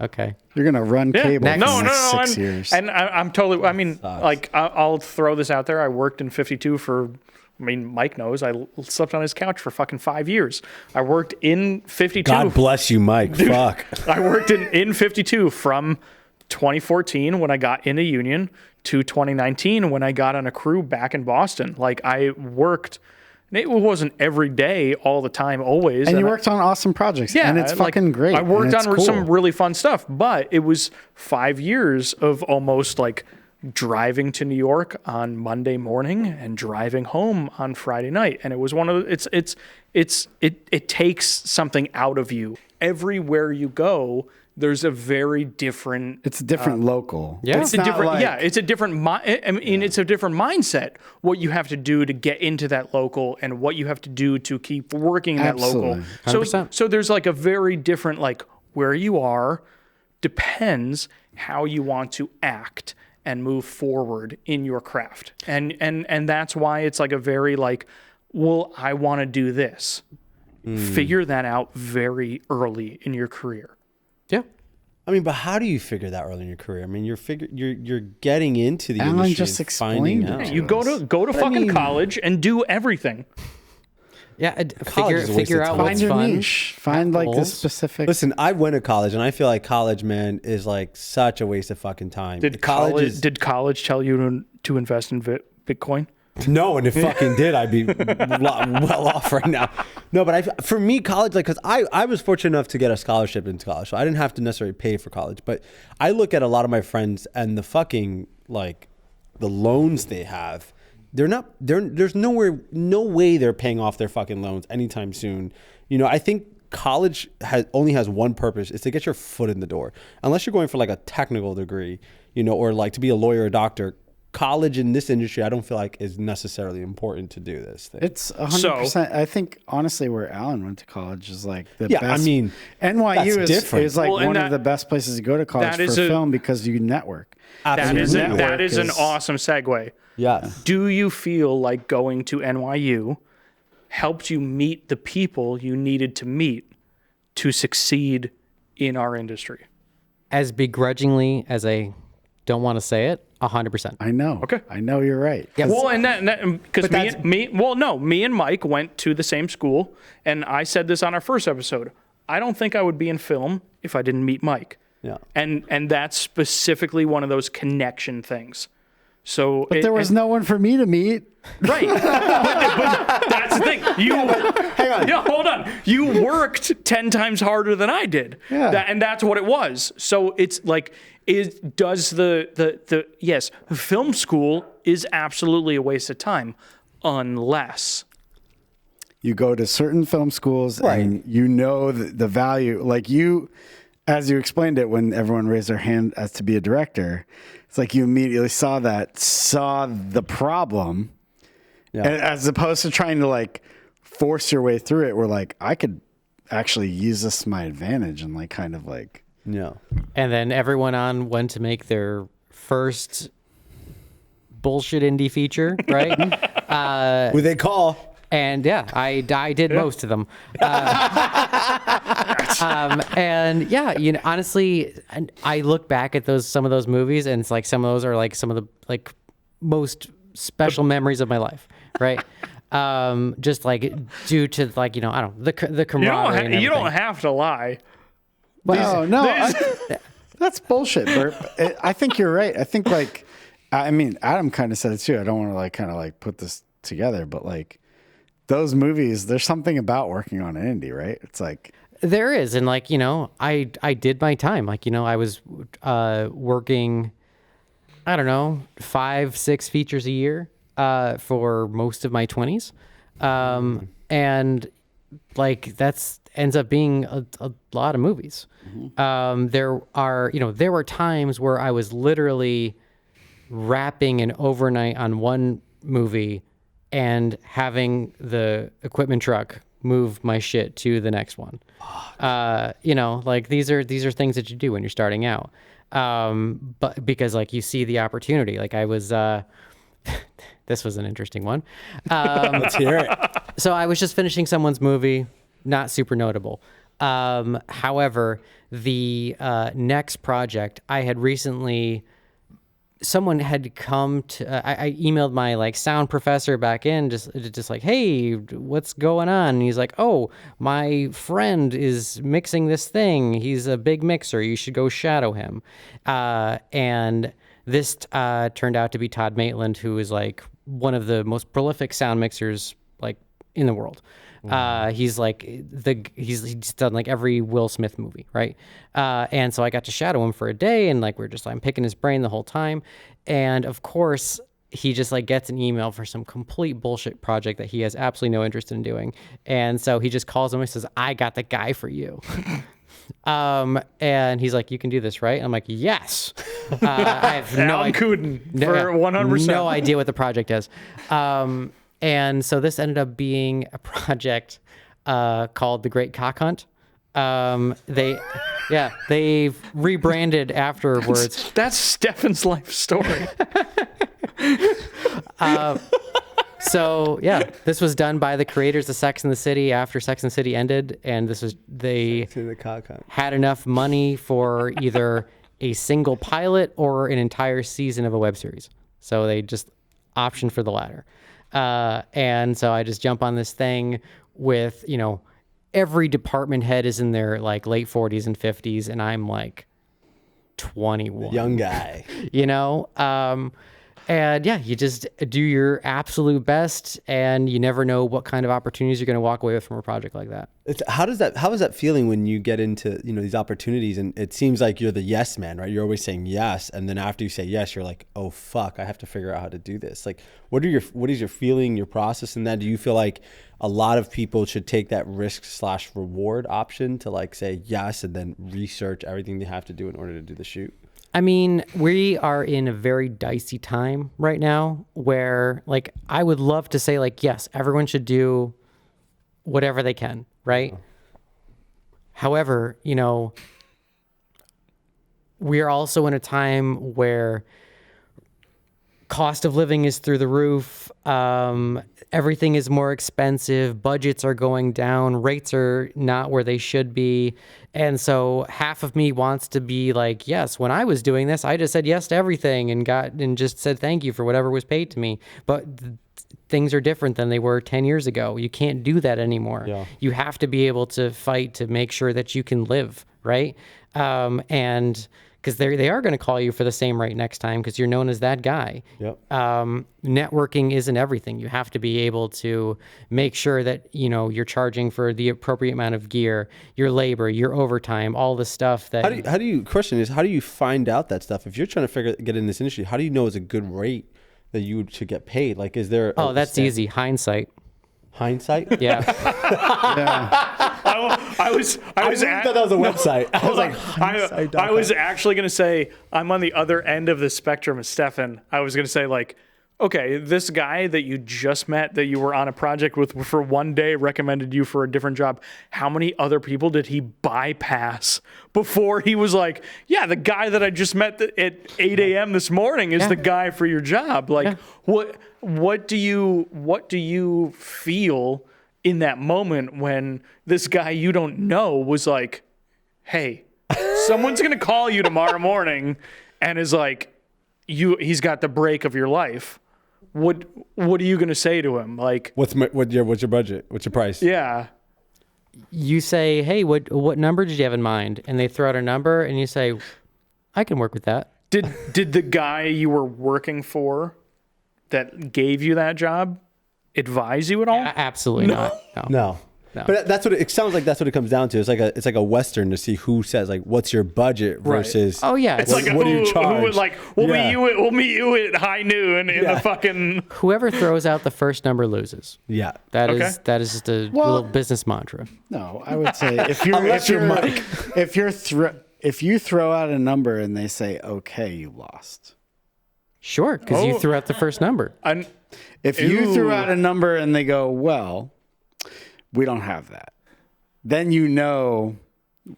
okay, you're gonna run cable for the next 6 years. And I'm totally. I'll throw this out there. I worked in 52 for. Mike knows I slept on his couch for fucking 5 years. I worked in 52. God bless you, Mike. Dude, fuck. I worked in 52 from 2014 when I got in a union to 2019 when I got on a crew back in Boston. Like, I worked, it wasn't every day, all the time, always. And you worked on awesome projects. Yeah, and it's fucking great. I worked on some really fun stuff, but it was 5 years of almost like driving to New York on Monday morning and driving home on Friday night. And it was one of the, it takes something out of you. Everywhere you go, there's a very different. It's a different local. Yeah. It's a different. It's a different. I mean, it's a different mindset. What you have to do to get into that local, and what you have to do to keep working in that local. 100%. So there's like a very different, like where you are depends how you want to act and move forward in your craft, and that's why it's like a very like, well, I want to do this. Figure that out very early in your career. Yeah. I mean, but how do you figure that early in your career? I mean, you're getting into the industry just and finding explained it. out. You go to fucking college and do everything. Yeah. College is a waste Figure of out time. what's Find your fun. niche. Find like the goals. specific. Listen, I went to college, and I feel like college, man, is like such a waste of fucking time. Did college tell you to invest in Bitcoin? No, and if fucking did, I'd be well off right now. No, but for me, college, like, because I was fortunate enough to get a scholarship into college, so I didn't have to necessarily pay for college. But I look at a lot of my friends and the fucking, like, the loans they have. There's no way they're paying off their fucking loans anytime soon. You know, I think college only has one purpose: is to get your foot in the door. Unless you're going for like a technical degree, you know, or like to be a lawyer or doctor. College in this industry, I don't feel like is necessarily important to do this thing. It's 100%. I think honestly, where Alan went to college is like the best. I mean, NYU different. is like one of the best places to go to college for film because you network. That is Network an awesome segue. Yes. Do you feel like going to NYU helped you meet the people you needed to meet to succeed in our industry? As begrudgingly as I don't want to say it, 100%. I know. Okay. I know you're right. Yeah. Well, and because me and Mike went to the same school, and I said this on our first episode. I don't think I would be in film if I didn't meet Mike. Yeah. And that's specifically one of those connection things. So, But there was no one for me to meet. right. but that's the thing. Hang on. Yeah, hold on. You worked 10 times harder than I did. Yeah. And that's what it was. So it's like, yes, film school is absolutely a waste of time unless You go to certain film schools and you know the value. Like you, as you explained it, when everyone raised their hand as to be a director, it's like you immediately saw the problem, and as opposed to trying to like force your way through it. We're like, I could actually use this to my advantage and like kind of like. Yeah. And then everyone went to make their first bullshit indie feature, right? Who they call? And yeah, I did most of them. And yeah, you know, honestly, I look back at some of those movies, and it's like some of those are like some of the like most special memories of my life, right? Just like due to like, you know, I don't know, the camaraderie. you don't have to lie. That's bullshit, Bert. I think you're right. I think like, I mean, Adam kind of said it too. I don't want to like kind of like put this together, but like those movies, there's something about working on an indie, right? It's like there is, and like, you know, I did my time. Like, you know, I was working, I don't know, 5-6 features a year for most of my 20s, and like ends up being a lot of movies. There were times where I was literally wrapping an overnight on one movie and having the equipment truck move my shit to the next one. You know, like these are things that you do when you're starting out. But because like you see the opportunity, like I was, this was an interesting one. Let's hear it. So I was just finishing someone's movie, not super notable. However, the next project I had recently, someone had come to, I emailed my like sound professor back in, just like, hey, what's going on? And he's like, oh, my friend is mixing this thing. He's a big mixer. You should go shadow him. And this turned out to be Todd Maitland, who is like one of the most prolific sound mixers like in the world. He's like he's done like every Will Smith movie, right? And so I got to shadow him for a day, and like I'm picking his brain the whole time. And of course, he just like gets an email for some complete bullshit project that he has absolutely no interest in doing. And so he just calls him and says, I got the guy for you. And he's like, you can do this, right? I'm like, yes. I have no idea. Kudan for 100%. No idea what the project is. And so this ended up being a project called The Great Cock Hunt. They've rebranded afterwards. That's Stefan's life story. So yeah, this was done by the creators of Sex and the City after Sex and the City ended, and they had enough money for either a single pilot or an entire season of a web series. So they just optioned for the latter. And so I just jump on this thing with, every department head is in their like late 40s and 50s, and I'm like 21. Young guy. And yeah, you just do your absolute best, and you never know what kind of opportunities you're going to walk away with from a project like that. How is that feeling when you get into, these opportunities, and it seems like you're the yes man, right? You're always saying yes. And then after you say yes, you're like, oh fuck, I have to figure out how to do this. Like, what is your feeling, your process in that? Do you feel like a lot of people should take that risk/reward option to like say yes, and then research everything they have to do in order to do the shoot? I mean, we are in a very dicey time right now where, like, I would love to say, like, yes, everyone should do whatever they can, right? However, we are also in a time where cost of living is through the roof. Everything is more expensive. Budgets are going down. Rates are not where they should be. And so half of me wants to be like, yes, when I was doing this, I just said yes to everything and just said thank you for whatever was paid to me. But things are different than they were 10 years ago. You can't do that anymore. Yeah. You have to be able to fight to make sure that you can live, right? And because they are going to call you for the same rate next time because you're known as that guy. Yep. Networking isn't everything. You have to be able to make sure that, you're charging for the appropriate amount of gear, your labor, your overtime, all the stuff that... How do you find out that stuff? If you're trying to get in this industry, how do you know it's a good rate that you should get paid? Like, is there... that's easy. Hindsight. Hindsight? Yeah. I thought that was a website. I was actually going to say, I'm on the other end of the spectrum as Stefan. I was going to say, like, okay, this guy that you just met, that you were on a project with for one day, recommended you for a different job. How many other people did he bypass before he was like, yeah, the guy that I just met at 8 a.m. this morning is the guy for your job? Like, what do you feel in that moment when this guy you don't know was like, hey, someone's going to call you tomorrow morning and is like, he's got the break of your life. What are you going to say to him? Like, what's your budget? What's your price? Yeah. You say, hey, what number did you have in mind? And they throw out a number and you say, I can work with that. Did the guy you were working for that gave you that job advise you at all? Absolutely not. No. But that's what it sounds like. That's what it comes down to. It's like a Western to see who says like, what's your budget versus. Right. Oh yeah, it's like what do you charge? Who would like we'll meet you at high noon in the fucking. Whoever throws out the first number loses. Yeah, that is just a little business mantra. No, I would say if you throw out a number and they say okay, you lost. Sure, because you threw out the first number. If you threw out a number and they go, well, we don't have that, then you know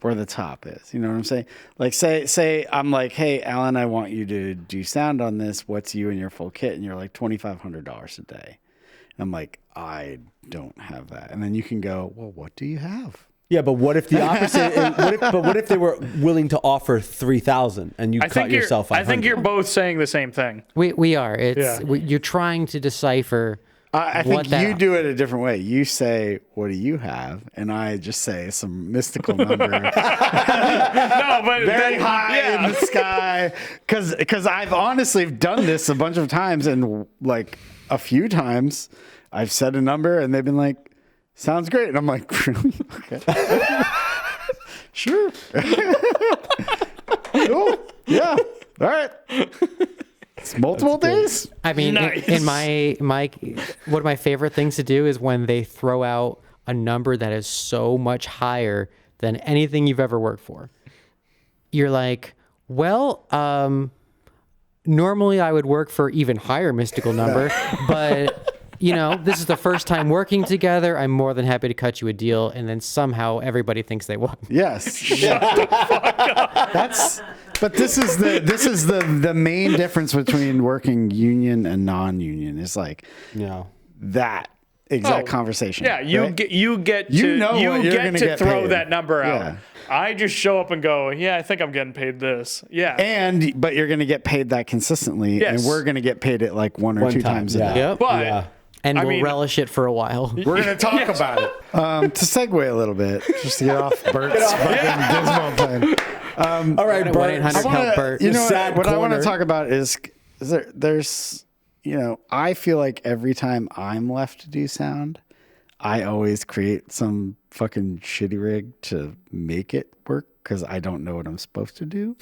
where the top is. You know what I'm saying? Like say I'm like, hey, Alan, I want you to do sound on this. What's you and your full kit? And you're like $2,500 a day. And I'm like, I don't have that. And then you can go, well, what do you have? Yeah, but what if the opposite? what if they were willing to offer 3,000 and you cut yourself? I think you're both saying the same thing. We are. You're trying to decipher. I think you do it a different way. You say, what do you have? And I just say some mystical number. No, but very high in the sky. Because I've honestly done this a bunch of times, and like a few times I've said a number and they've been like, sounds great. And I'm like, really? Okay. Sure. Cool. Yeah. All right. Multiple days? I mean, Nice. in my one of my favorite things to do is when they throw out a number that is so much higher than anything you've ever worked for. You're like, well, normally I would work for even higher mystical number, but this is the first time working together. I'm more than happy to cut you a deal, and then somehow everybody thinks they won. Yes. But this is the main difference between working union and non-union. Is like that exact conversation. Yeah, you right? get what you're get gonna to get throw paid. that number out. Yeah. I just show up and go, yeah, I think I'm getting paid this. Yeah. But you're going to get paid that consistently, Yes. and we're going to get paid it like one or two times a day. Yep. But And I we'll mean- relish it for a while. We're going to talk about it. To segue a little bit, just to get off Bert's fucking dismal plan. All right, Bert. 1-800 help Bert. You know Sad what I want to corner. talk about is there's I feel like every time I'm left to do sound, I always create some fucking shitty rig to make it work because I don't know what I'm supposed to do.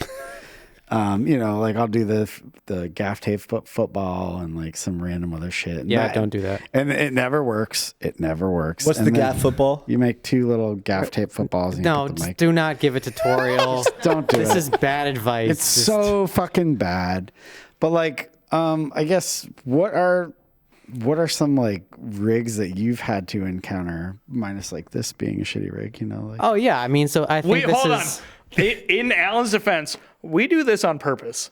Like I'll do the gaff tape football and like some random other shit. And Yeah, don't do that. And it never works. It never works. What's And the then gaff football? You make two little gaff tape footballs. And you No, put the just mic. do not give a tutorial. Don't do This it. is bad advice. It's so fucking bad. But like, I guess what are some like rigs that you've had to encounter, minus like this being a shitty rig, like Oh yeah, I mean, so I think wait, this hold is. on. In Alan's defense, we do this on purpose.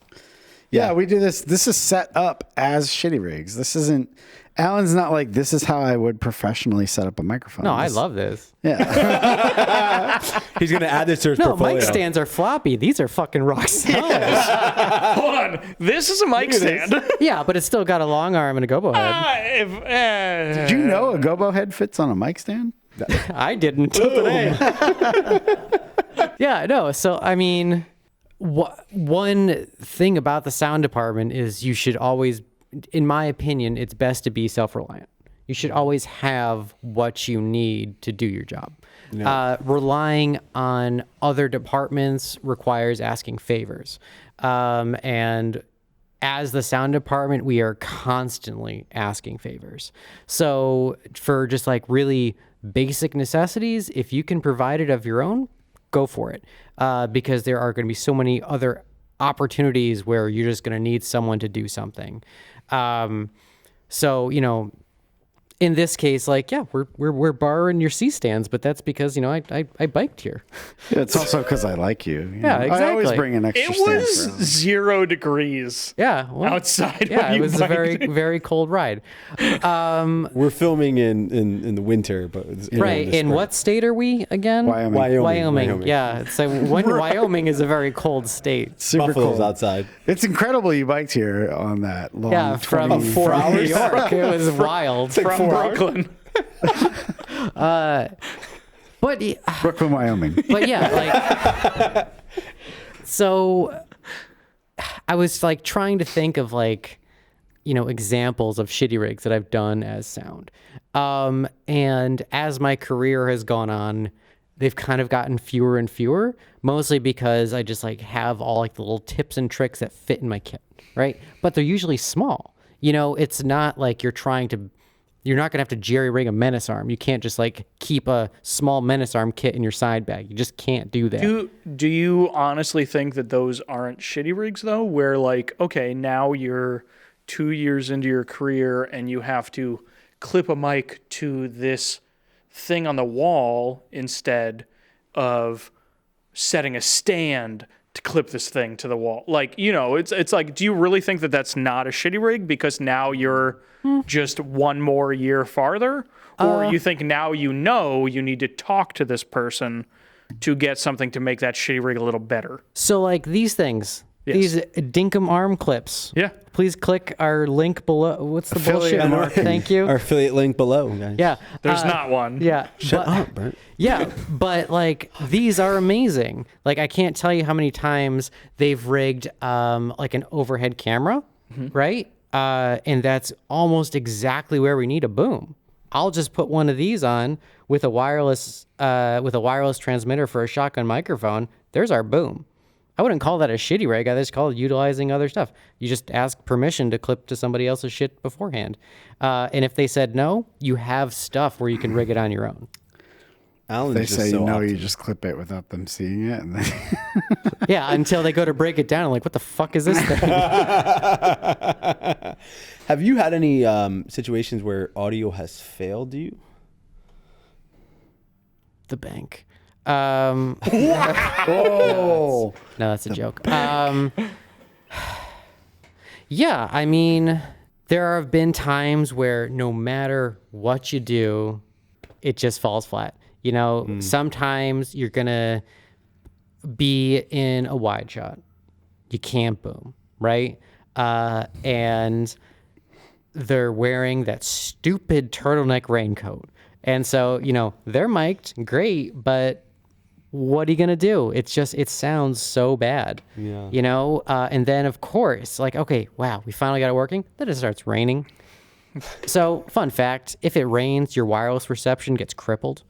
yeah, we do this. This is set up as shitty rigs. This isn't. Alan's not like this is how I would professionally set up a microphone. No, I This- love this. Yeah, He's gonna add this to his No, portfolio. mic stands are floppy. These are fucking rock solid. Hold on. This is a mic stand. Yeah, but it's still got a long arm and a gobo head. did you know a gobo head fits on a mic stand? I didn't until today. Yeah, no. So I mean, one thing about the sound department is you should always, in my opinion, it's best to be self-reliant. You should always have what you need to do your job. Relying on other departments requires asking favors. And as the sound department, we are constantly asking favors. So for just like really basic necessities, if you can provide it of your own, go for it. Because there are going to be so many other opportunities where you're just going to need someone to do something. So, in this case, like, yeah, we're borrowing your C stands, but that's because, I biked here. Yeah, it's also because I like you. Yeah, I always exactly. bring an extra It stand. was for them. 0 degrees Yeah. Well, outside. yeah, when it you was a very, biked. very cold ride. We're filming in the winter, but it's Right. the In spring. what state are we again? Wyoming. Wyoming. Yeah. So Wyoming is a very cold state. Super Buffalo's cold. outside. It's incredible you biked here on that long. Yeah, from 20 4 from New hours? York. It was wild. From Brooklyn. But Brooklyn, Wyoming. But yeah, like, so I was like trying to think of like, examples of shitty rigs that I've done as sound. And as my career has gone on, they've kind of gotten fewer and fewer, mostly because I just like have all like the little tips and tricks that fit in my kit, right? But they're usually small. It's not like you're not going to have to jerry rig a menace arm. You can't just like keep a small menace arm kit in your side bag. You just can't do that. Do you honestly think that those aren't shitty rigs though? Where like, okay, now you're 2 years into your career and you have to clip a mic to this thing on the wall instead of setting a stand to clip this thing to the wall. Like, it's like, do you really think that that's not a shitty rig because now you're just one more year farther? Or you think now you need to talk to this person to get something to make that shitty rig a little better? So like these things, Yes. these Dinkum arm clips. Yeah. Please click our link below. What's the Affiliate bullshit mark? Thank you. Our affiliate link below, guys. Yeah. There's not one. Yeah. Shut but- up, Bert. Yeah, but like these are amazing. Like I can't tell you how many times they've rigged like an overhead camera, right? And that's almost exactly where we need a boom. I'll just put one of these on with a wireless transmitter for a shotgun microphone. There's our boom. I wouldn't call that a shitty rig. I just call it utilizing other stuff. You just ask permission to clip to somebody else's shit beforehand. And if they said no, you have stuff where you can rig it on your own. Alan's They just say, so you just clip it without them seeing it. And then Yeah, until they go to break it down. I'm like, what the fuck is this thing? Have you had any situations where audio has failed you? The bank. oh, No, that's a joke. Yeah, I mean, there have been times where no matter what you do, it just falls flat. You know, sometimes you're going to be in a wide shot. You can't boom, right? And they're wearing that stupid turtleneck raincoat. And so, they're mic'd, great, but what are you going to do? It sounds so bad, and then of course, like, okay, wow, we finally got it working. Then it starts raining. So fun fact, if it rains, your wireless reception gets crippled.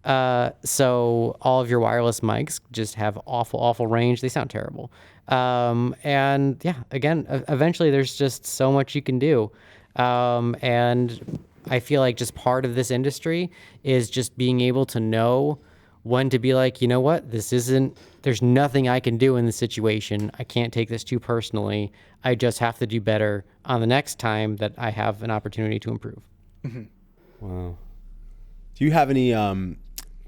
So all of your wireless mics just have awful range. They sound terrible. And yeah, again, eventually there's just so much you can do. And I feel like just part of this industry is just being able to know when to be like, you know what, there's nothing I can do in this situation. I can't take this too personally. I just have to do better on the next time that I have an opportunity to improve. Mm-hmm. Wow. Do you have any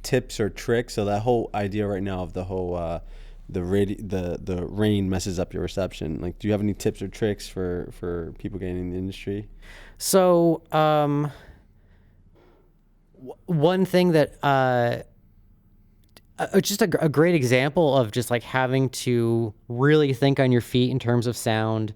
tips or tricks? So that whole idea right now of the whole the rain messes up your reception. Like, do you have any tips or tricks for people getting in the industry? So one thing that just a great example of just like having to really think on your feet in terms of sound,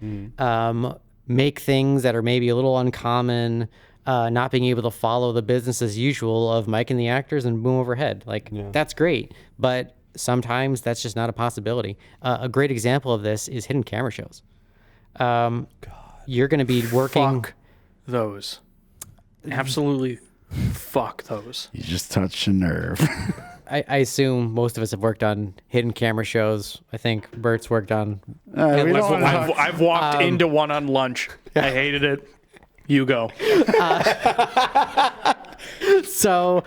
make things that are maybe a little uncommon, not being able to follow the business as usual of mic and the actors and boom overhead. Like, that's great, but sometimes that's just not a possibility. A great example of this is hidden camera shows. You're going to be working... Fuck those. Absolutely fuck those. you just touched a nerve. I assume most of us have worked on hidden camera shows. I think Bert's worked on... I've walked into one on lunch. I hated it. You go. So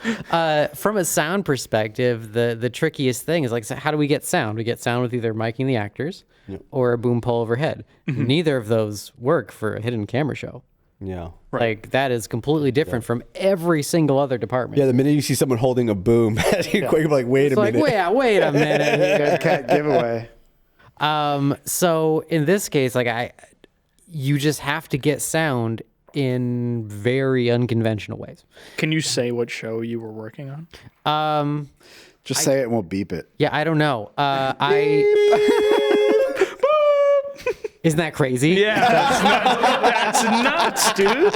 from a sound perspective, the trickiest thing is like, so how do we get sound? We get sound with either miking the actors or a boom pole overhead. Neither of those work for a hidden camera show. Yeah. Like, that is completely different from every single other department. Yeah, the minute you see someone holding a boom, you're like, wait a minute. Wait a minute. Cat giveaway. So in this case, like, you just have to get sound in very unconventional ways. Can you say what show you were working on? Just say it and we'll beep it. Yeah, I don't know. Isn't that crazy? Yeah, that's nuts, dude.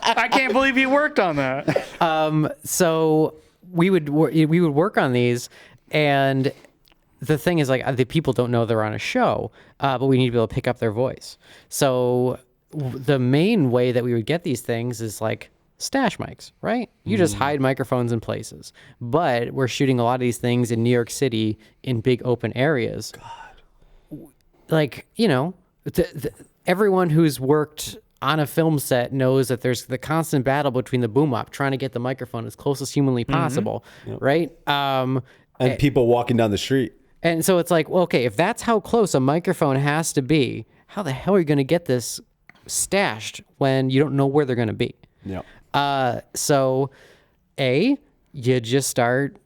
I can't believe you worked on that. So we would work on these, and the thing is, like, the people don't know they're on a show, but we need to be able to pick up their voice. So the main way that we would get these things is like stash mics, right? You just hide microphones in places. But we're shooting a lot of these things in New York City in big open areas. God. Like, everyone who's worked on a film set knows that there's the constant battle between the boom op trying to get the microphone as close as humanly possible, right? And people walking down the street. And so it's like, well, okay, if that's how close a microphone has to be, how the hell are you going to get this stashed when you don't know where they're going to be? Yeah. So, you just start,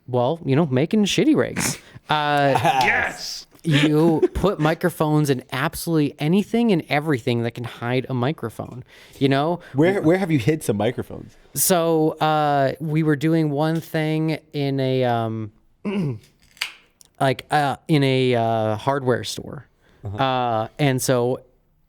making shitty rigs. Yes. You put microphones in absolutely anything and everything that can hide a microphone. Where have you hid some microphones? So we were doing one thing in a hardware store, and so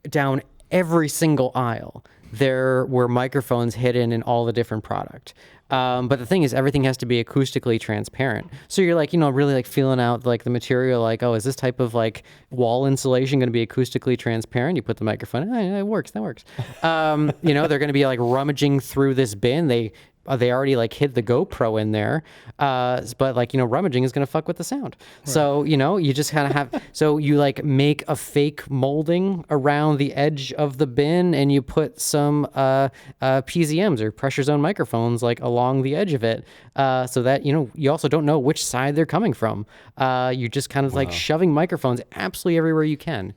down every single aisle there were microphones hidden in all the different product. But the thing is, everything has to be acoustically transparent. So you're like, really like feeling out like the material, like, oh, is this type of like wall insulation going to be acoustically transparent? You put the microphone, it works, that works. They're going to be like rummaging through this bin. They they already like hid the GoPro in there, but like, rummaging is going to fuck with the sound. Right. So, you just kind of have, so you like make a fake molding around the edge of the bin and you put some PZMs or pressure zone microphones like along the edge of it, so that, you also don't know which side they're coming from. You're just kind of like shoving microphones absolutely everywhere you can.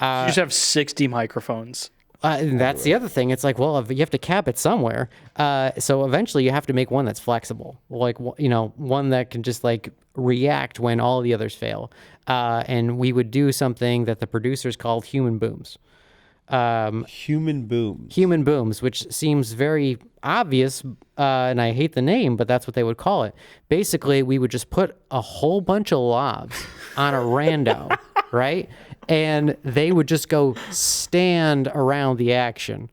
You just have 60 microphones. And that's the other thing. It's like, well, you have to cap it somewhere. So eventually you have to make one that's flexible, like, one that can just like react when all the others fail. And we would do something that the producers called human booms. Human booms. Human booms, which seems very obvious, and I hate the name, but that's what they would call it. Basically, we would just put a whole bunch of lavs on a rando, right? And they would just go stand around the action.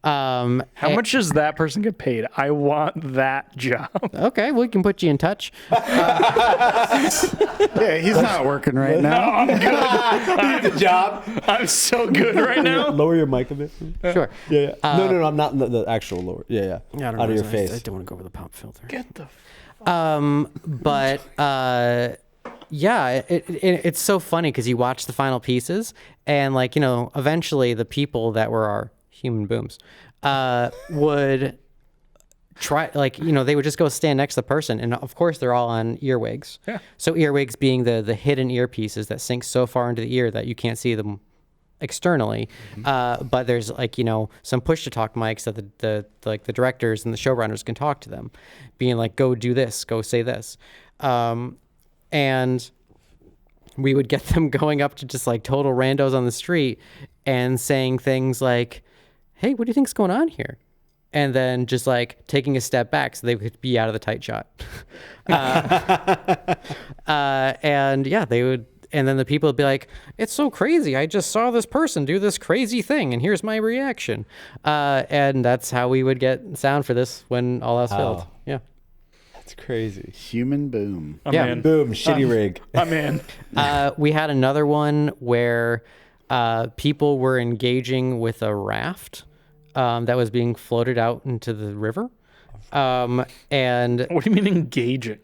How much does that person get paid? I want that job. Okay, we can put you in touch. Yeah, he's not working right now. No, I'm good. The job. I'm so good right now. Lower your mic a bit. Sure. Yeah. No, I'm not the actual lower. Yeah. I don't Out know, of your I face. don't want to go over the pop filter. Get the Yeah, it's so funny because you watch the final pieces and like, eventually the people that were our human booms would try, like, they would just go stand next to the person. And of course they're all on earwigs. Yeah. So earwigs being the hidden earpieces that sink so far into the ear that you can't see them externally. But there's like, some push to talk mics that the directors and the showrunners can talk to them, being like, go do this, go say this. And we would get them going up to just like total randos on the street and saying things like, hey, what do you think's going on here? And then just like taking a step back so they could be out of the tight shot. And yeah, they would, and then the people would be like, it's so crazy. I just saw this person do this crazy thing and here's my reaction. And that's how we would get sound for this when all else failed. Yeah. That's crazy. Human boom. Boom, shitty rig. I'm in. We had another one where people were engaging with a raft that was being floated out into the river. And what do you mean engaging?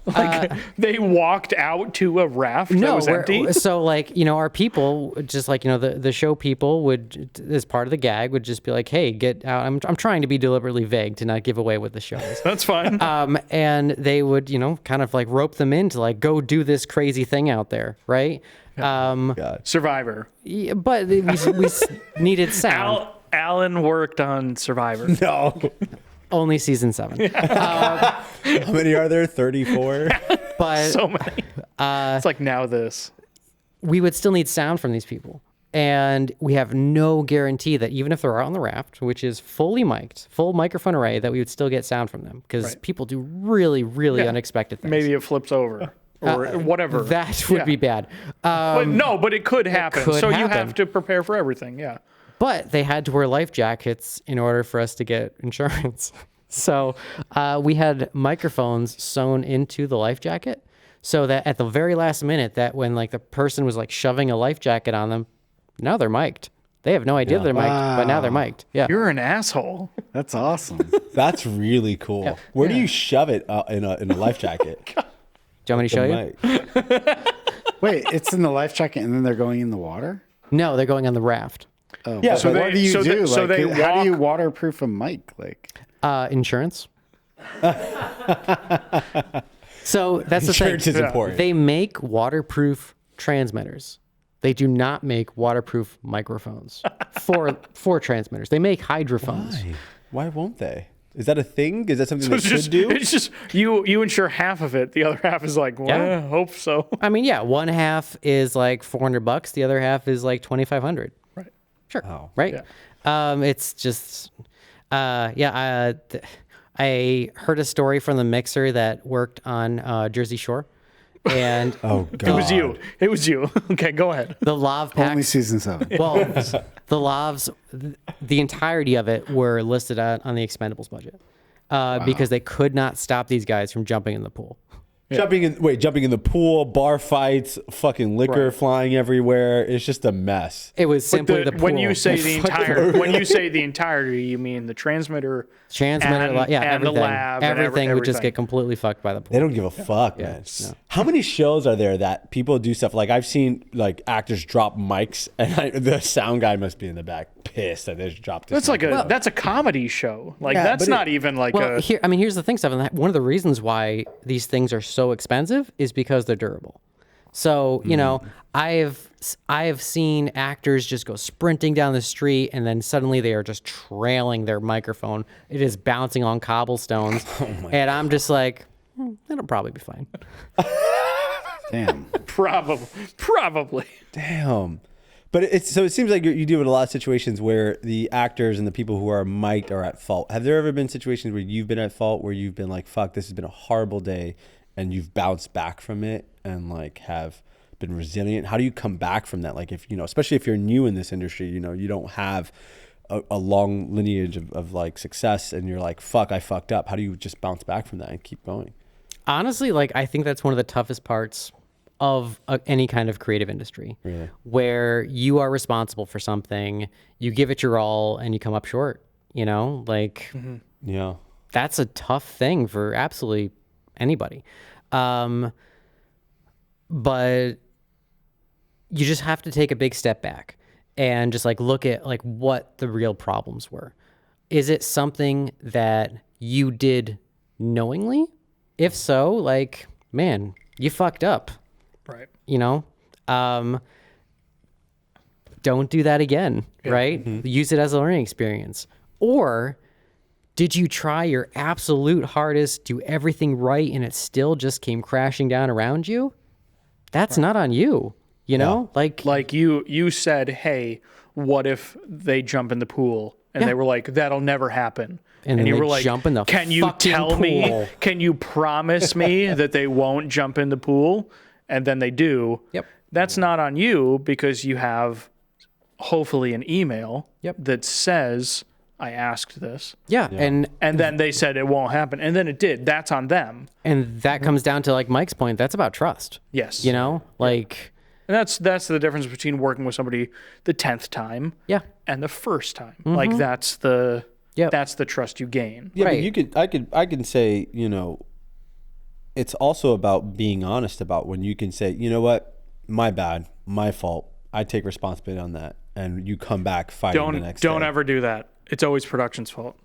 Like they walked out to a raft that was empty? So like, our people, just like, the show people would, as part of the gag, would just be like, hey, get out. I'm trying to be deliberately vague to not give away what the show is. That's fine. And they would, kind of like rope them in to like, go do this crazy thing out there, right? Survivor. Yeah, but we needed sound. Alan worked on Survivor. No. Only season 7. How many are there? 34? But so many. It's like now this. We would still need sound from these people. And we have no guarantee that even if they're out on the raft, which is fully mic'd, full microphone array, that we would still get sound from them. Because people do really, really unexpected things. Maybe it flips over. Or whatever. That would be bad. But it could happen. You have to prepare for everything. Yeah. But they had to wear life jackets in order for us to get insurance. So we had microphones sewn into the life jacket so that at the very last minute, that when like the person was like shoving a life jacket on them, now they're mic'd. They have no idea they're mic'd, but now they're mic'd. Yeah. You're an asshole. That's awesome. That's really cool. Yeah. Where do you shove it in a life jacket? Do you want me to show you? Wait, it's in the life jacket and then they're going in the water? No, they're going on the raft. Oh, yeah. So what do you do? How do you waterproof a mic? Like insurance. So that's the thing. Insurance is important. They make waterproof transmitters. They do not make waterproof microphones for transmitters. They make hydrophones. Why won't they? Is that a thing? Is that something they should do? It's just you insure half of it. The other half is like, well, I hope so. I mean, yeah, one half is like $400. The other half is like $2,500. Right. Sure. Oh. Right. Yeah. It's just, I heard a story from the mixer that worked on Jersey Shore. And oh God. It was you. Okay, go ahead. The lav packs. Only season 7. Well, the lavs, the entirety of it were listed on the Expendables budget because they could not stop these guys from jumping in the pool. Jumping in the pool, bar fights, fucking liquor flying everywhere. It's just a mess. It was simply the pool. When you say the entirety, you mean the transmitter, and everything. The lab, everything would just get completely fucked by the pool. They don't give a fuck, man. No. How many shows are there that people do stuff like I've seen like actors drop mics and the sound guy must be in the back pissed that they just dropped. That's that's a comedy show. Like that's not even like a. Here's the thing, Stephen. One of the reasons why these things are so expensive is because they're durable. So, I have seen actors just go sprinting down the street and then suddenly they are just trailing their microphone. It is bouncing on cobblestones. And I'm just like, that'll probably be fine. Damn. Probably. Damn. But it seems like you deal with a lot of situations where the actors and the people who are mic'd are at fault. Have there ever been situations where you've been at fault, where you've been like, fuck, this has been a horrible day, and you've bounced back from it and like have been resilient? How do you come back from that? Like if, especially if you're new in this industry, you don't have a long lineage of like success and you're like, fuck, I fucked up. How do you just bounce back from that and keep going? Honestly, like I think that's one of the toughest parts of any kind of creative industry, really? Where you are responsible for something, you give it your all and you come up short, like, yeah, that's a tough thing for absolutely anybody. But you just have to take a big step back and just like look at like what the real problems were. Is it something that you did knowingly? If so, like, man, you fucked up. Right. Don't do that again, right? Mm-hmm. Use it as a learning experience. Or did you try your absolute hardest, do everything right, and it still just came crashing down around you? That's not on you, Like you said, hey, what if they jump in the pool? And they were like, that'll never happen. And you they were like, jump in the can you tell pool. me, can you promise me that they won't jump in the pool? And then they do. Yep. That's not on you because you have hopefully an email that says, I asked this. Yeah. And then they said it won't happen. And then it did. That's on them. And that comes down to like Mike's point. That's about trust. Yes. Like. And that's the difference between working with somebody the 10th time and the first time. Like that's the trust you gain. Yeah, right. but I can say, it's also about being honest about when you can say, you know what, my bad, my fault. I take responsibility on that. And you come back fighting the next day. Don't ever do that. It's always production's fault.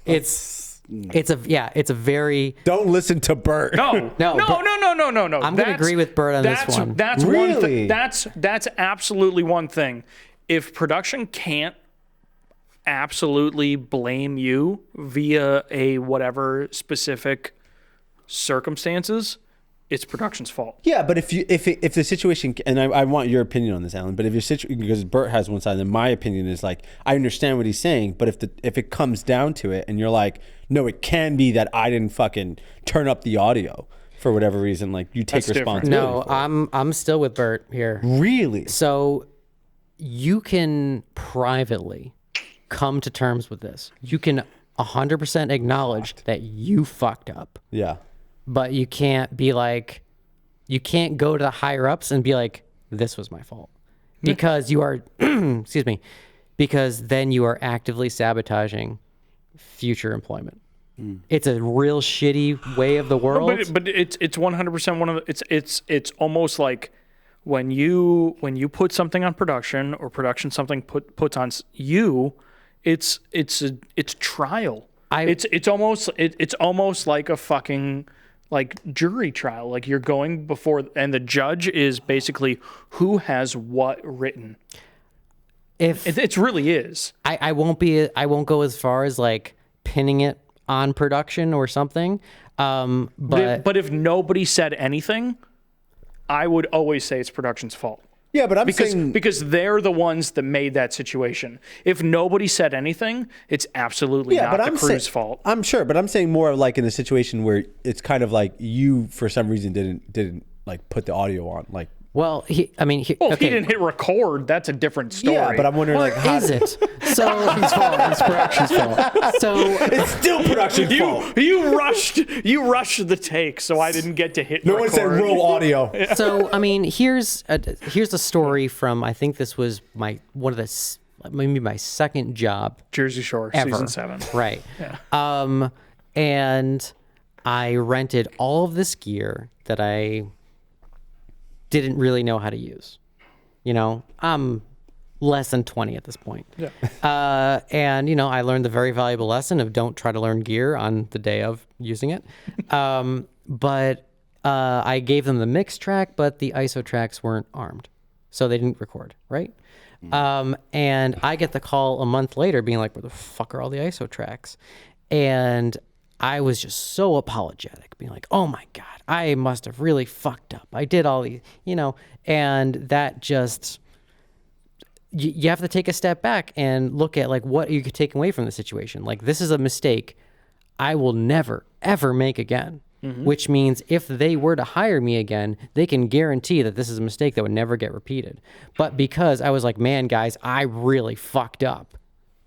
It's a very. Don't listen to Bert. No. I'm going to agree with Bert on this one. That's really? one thing. That's absolutely one thing. If production can't absolutely blame you via a whatever specific circumstances, it's production's fault. Yeah, but if the situation, and I want your opinion on this, Alan, but if your situation, because Bert has one side, and my opinion is like, I understand what he's saying, but if it comes down to it and you're like, no, it can be that I didn't fucking turn up the audio for whatever reason, like you take responsibility. No, I'm still with Bert here. Really? So you can privately come to terms with this. You can 100% acknowledge that you fucked up. Yeah. But you can't be like, you can't go to the higher ups and be like, this was my fault. Because you are, excuse me, because then you are actively sabotaging future employment. It's a real shitty way of the world. No, but it's 100% one of the, it's almost like when you put something on production or production something puts on you, it's trial. It's almost like a fucking like jury trial. Like you're going before, and the judge is basically who has what written. It really is. I won't go as far as like pinning it on production or something. But if nobody said anything, I would always say it's production's fault. Yeah, but because they're the ones that made that situation. If nobody said anything, it's absolutely not the crew's fault. I'm sure, but I'm saying more like in a situation where it's kind of like you for some reason didn't like put the audio on, like Well, He didn't hit record. That's a different story. Yeah, but I'm wondering, Or like, how is it? So It's production's fault. So It's still production fault. You rushed the take, so I didn't get to hit No record. one said roll audio. So I mean, here's a story from, I think this was maybe my second job Jersey Shore, ever. season 7. Right. Yeah. And I rented all of this gear that I didn't really know how to use. You know, I'm less than 20 at this point. Yeah. And, you know, I learned the very valuable lesson of don't try to learn gear on the day of using it. But I gave them the mix track, but the ISO tracks weren't armed. So they didn't record, right? And I get the call a month later being like, where the fuck are all the ISO tracks? And I was just so apologetic, being like, oh my God, I must have really fucked up. I did all these, you know, and that just, you have to take a step back and look at like what you could take away from the situation. Like, this is a mistake I will never, ever make again. Which means if they were to hire me again, they can guarantee that this is a mistake that would never get repeated. But because I was like, man, guys, I really fucked up,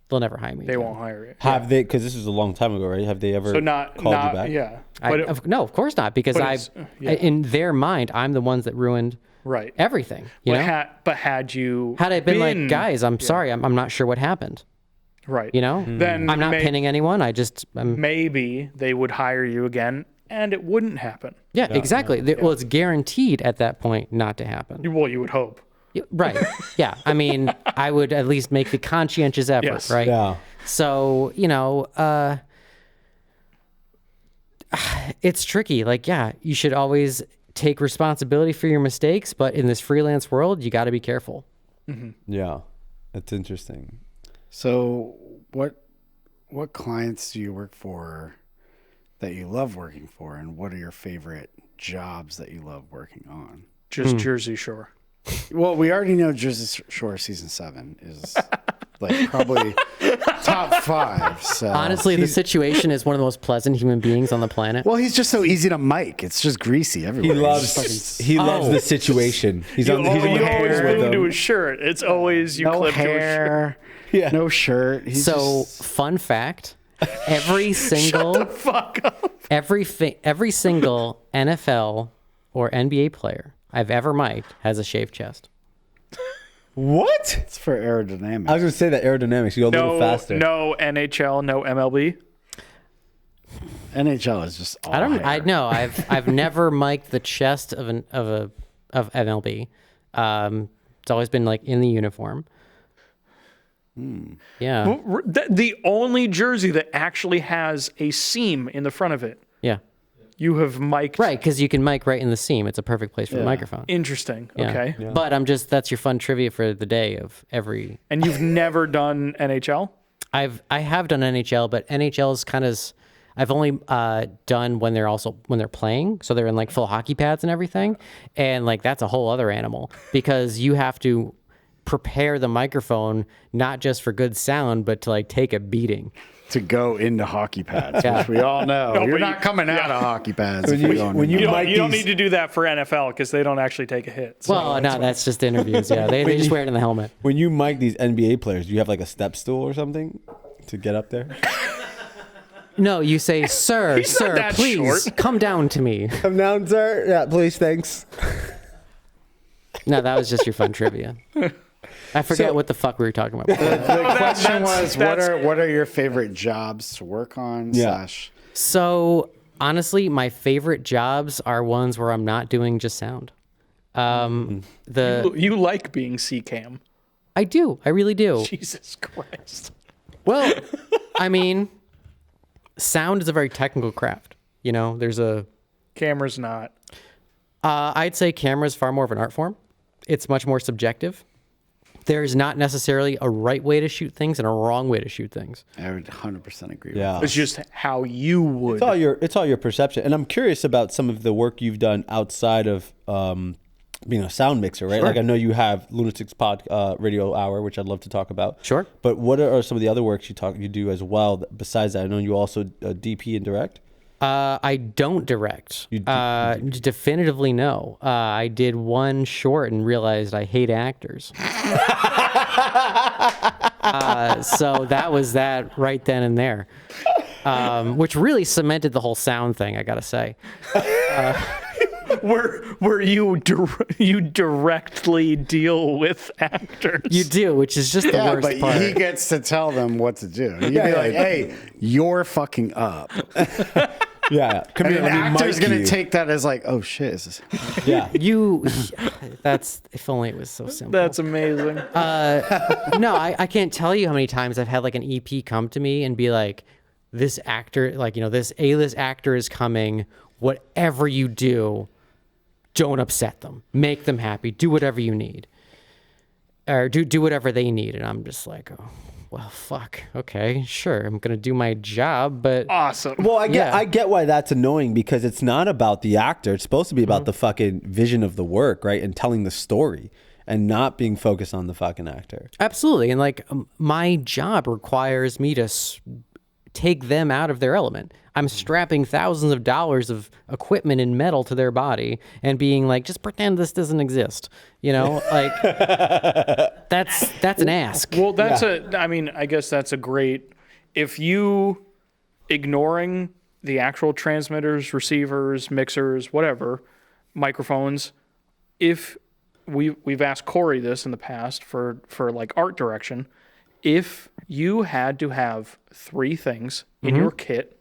they'll never hire me. They won't hire you. Have they? Because this was a long time ago, right? Have they ever called you back? Yeah. No, of course not, because in their mind, I'm the ones that ruined right. everything. You know? Had I been like, guys, I'm sorry, I'm not sure what happened. Right. You know, then I'm not pinning anyone. Maybe they would hire you again, and it wouldn't happen. Yeah, exactly. Well, it's guaranteed at that point not to happen. Well, you would hope. Right. Yeah. I mean, I would at least make the conscientious effort, Yes. right? Yeah. So, you know, it's tricky. Like, yeah, you should always take responsibility for your mistakes, but in this freelance world, you got to be careful. Yeah. That's interesting. So what clients do you work for that you love working for, and what are your favorite jobs that you love working on? Just Jersey Shore. Well, we already know Jersey Shore season 7 is like probably top 5. So Honestly, the situation is one of the most pleasant human beings on the planet. well, he's just so easy to mic. It's just greasy everywhere. He loves the situation. He's on. He's in the always hair with move to them. his shirt. It's always you no clip to his shirt. hair, Yeah. no shirt. He's So, just, fun fact, every single Fuck up. every single NFL or NBA player I've ever mic'd has a shaved chest. What? it's for aerodynamics. I was going to say that aerodynamics. You go a little faster. No NHL, no MLB. NHL is just all hair. I know. I've never mic'd the chest of MLB. It's always been like in the uniform. Yeah. The only jersey that actually has a seam in the front of it. Yeah. You have mic'd. Right, because you can mic right in the seam. It's a perfect place for the microphone. Interesting. Yeah. Okay. Yeah. But that's your fun trivia for the day of every. And you've never done NHL? I have done NHL, but NHL is kind of. I've only done when they're playing, so they're in like full hockey pads and everything, and like that's a whole other animal because you have to prepare the microphone not just for good sound, but to like take a beating. to go into hockey pads, Yeah. which we all know. No, You're but not coming out of hockey pads. When if you- you're going when into you hockey. You don't need to do that for NFL because they don't actually take a hit. So Well, no, that's just interviews. Yeah, they just wear it in the helmet. When you mic these NBA players, do you have like a step stool or something to get up there? No, you say, sir, He's not sir, that please short. come down to me. Come down, sir. Yeah, please, thanks. No, that was just your fun trivia. I forget So- what the fuck we were talking about. The question was, that's- what are your favorite jobs to work on? Yeah. So honestly, my favorite jobs are ones where I'm not doing just sound. you like being C-cam. I do. I really do. Jesus Christ. Well, I mean, sound is a very technical craft. You know, there's a. Camera's not. I'd say camera is far more of an art form. It's much more subjective. There's not necessarily a right way to shoot things and a wrong way to shoot things. I would 100% agree Yeah. with It's just how you would. It's all your perception. And I'm curious about some of the work you've done outside of being a sound mixer, right? Sure. Like I know you have Lunatics Radio Hour, which I'd love to talk about. Sure. But what are some of the other works you do as well? Besides that, I know you also DP and direct. I don't direct. Definitively no. I did one short and realized I hate actors. So that was that right then and there, which really cemented the whole sound thing, I gotta say. Where you directly deal with actors. You do, which is just the worst but part. he gets to tell them what to do. You'd be like, hey, you're fucking up. Yeah. Come And here, an let me actor's mic going you. to take that as like, oh shit. Is this... Yeah. That's, if only it was so simple. That's amazing. No, I can't tell you how many times I've had like an EP come to me and be like, this actor, like, this A-list actor is coming. Whatever you do, don't upset them. Make them happy. Do whatever you need. Or do whatever they need. And I'm just like, oh, well, fuck. Okay, sure. I'm going to do my job, but... Awesome. Well, I get why that's annoying, because it's not about the actor. It's supposed to be about the fucking vision of the work, right? And telling the story and not being focused on the fucking actor. Absolutely. And like my job requires me to take them out of their element. I'm strapping thousands of dollars of equipment and metal to their body and being like, just pretend this doesn't exist. Like that's an ask. Well, I guess that's a great, if you ignoring the actual transmitters, receivers, mixers, whatever, microphones, if we've asked Corey this in the past for like art direction, if you had to have 3 things in your kit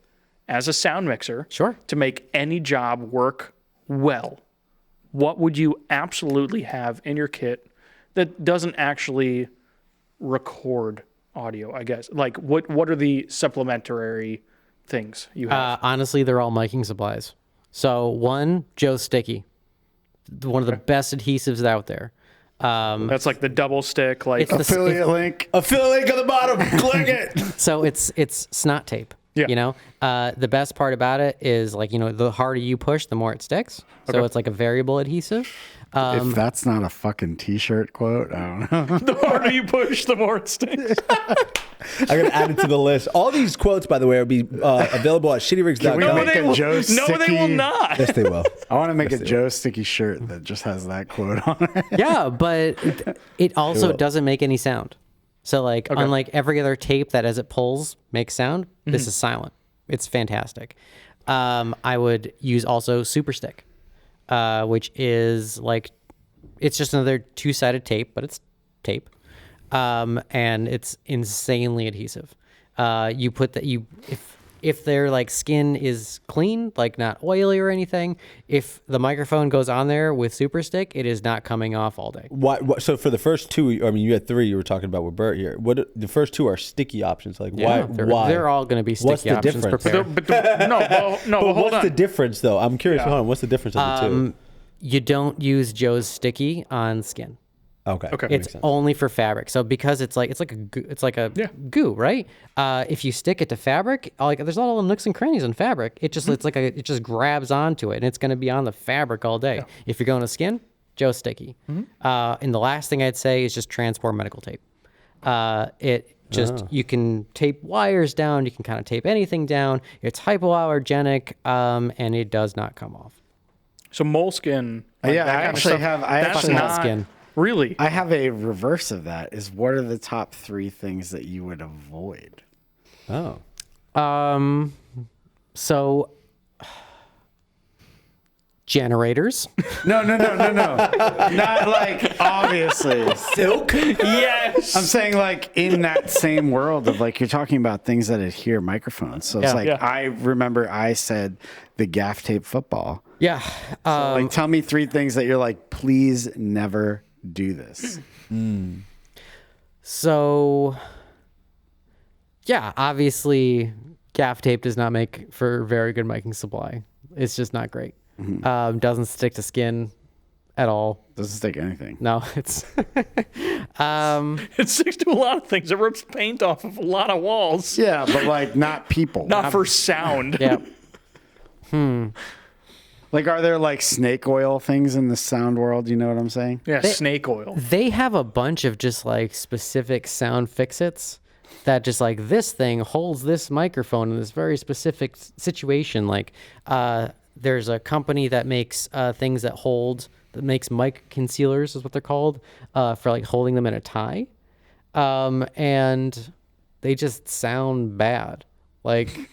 as a sound mixer Sure. to make any job work well, what would you absolutely have in your kit that doesn't actually record audio, I guess? Like, what are the supplementary things you have? Honestly, they're all miking supplies. So one, Joe Sticky, one of the best adhesives out there. That's like the double stick, like It's the- Affiliate link. Affiliate link on the bottom. Click it. So it's snot tape. Yeah. The best part about it is like, the harder you push, the more it sticks. So it's like a variable adhesive. If that's not a fucking t-shirt quote, I don't know. the harder you push, the more it stinks. I'm going to add it to the list. All these quotes, by the way, will be available at shittyrigs.com. Can we make they a will, Joe no, they will Sticky? not. Yes, they will. I want to make a Joe Sticky shirt that just has that quote on it. Yeah, but it also doesn't make any sound. So like, unlike every other tape that as it pulls makes sound, this is silent. It's fantastic. I would use also Super Stick, which is like, it's just another 2-sided tape, but it's tape. And it's insanely adhesive. You put that, if their like skin is clean, like not oily or anything, if the microphone goes on there with Super Stick, it is not coming off all day. What? So for the first 2, I mean, you had 3 you were talking about with Bert here. What? The first 2 are sticky options. Like why? They're all going to be sticky What's the options. difference? Prepare. But hold what's on. the difference, though? I'm curious. Yeah. Hold on. What's the difference of the 2? You don't use Joe's Sticky on skin. Okay. It's only for fabric. So because it's like a goo, right? If you stick it to fabric, like there's all the nooks and crannies in fabric. It just it just grabs onto it, and it's going to be on the fabric all day. Yeah. If you're going to skin, Joe Sticky. And the last thing I'd say is just transport medical tape. You can tape wires down. You can kind of tape anything down. It's hypoallergenic, and it does not come off. So moleskin. I actually have moleskin. Really? I have a reverse of that. Is what are the top 3 things that you would avoid? Oh. So generators. No. Not like obviously. Silk? Yes. I'm saying like in that same world of like you're talking about things that adhere microphones. So it's like I remember I said the gaff tape football. Yeah. So like tell me 3 things that you're like, please never do this. So yeah, obviously gaff tape does not make for very good miking supply. It's just not great. Doesn't stick to skin at all. Doesn't stick anything. No, it's It sticks to a lot of things. It rips paint off of a lot of walls. Yeah, but like not people. Not for sound. yeah. Like, are there like snake oil things in the sound world? You know what I'm saying? Yeah, snake oil. They have a bunch of just like specific sound fix-its. that just like this thing holds this microphone in this very specific situation. Like there's a company that makes things that makes mic concealers is what they're called, for like holding them in a tie. And they just sound bad. Like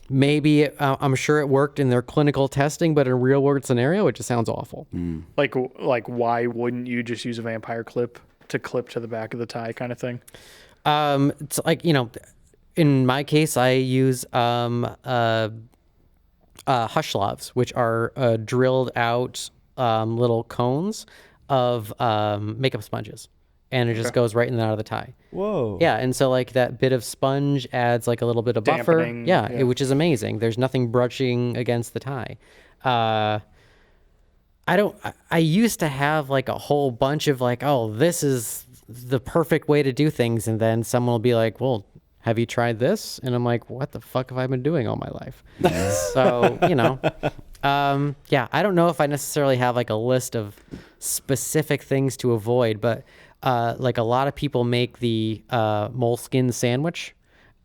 maybe I'm sure it worked in their clinical testing, but in a real world scenario, it just sounds awful. Like why wouldn't you just use a vampire clip to clip to the back of the tie kind of thing? It's like, in my case, I use hushlavs, which are drilled out little cones of makeup sponges, and it just goes right in and out of the tie. Whoa. Yeah, and so like that bit of sponge adds like a little bit of buffer. Dampening, Which is amazing. There's nothing brushing against the tie. I used to have like a whole bunch of like, oh, this is the perfect way to do things, and then someone will be like, well, have you tried this? And I'm like, what the fuck have I been doing all my life? So, I don't know if I necessarily have like a list of specific things to avoid, but like a lot of people make the moleskin sandwich,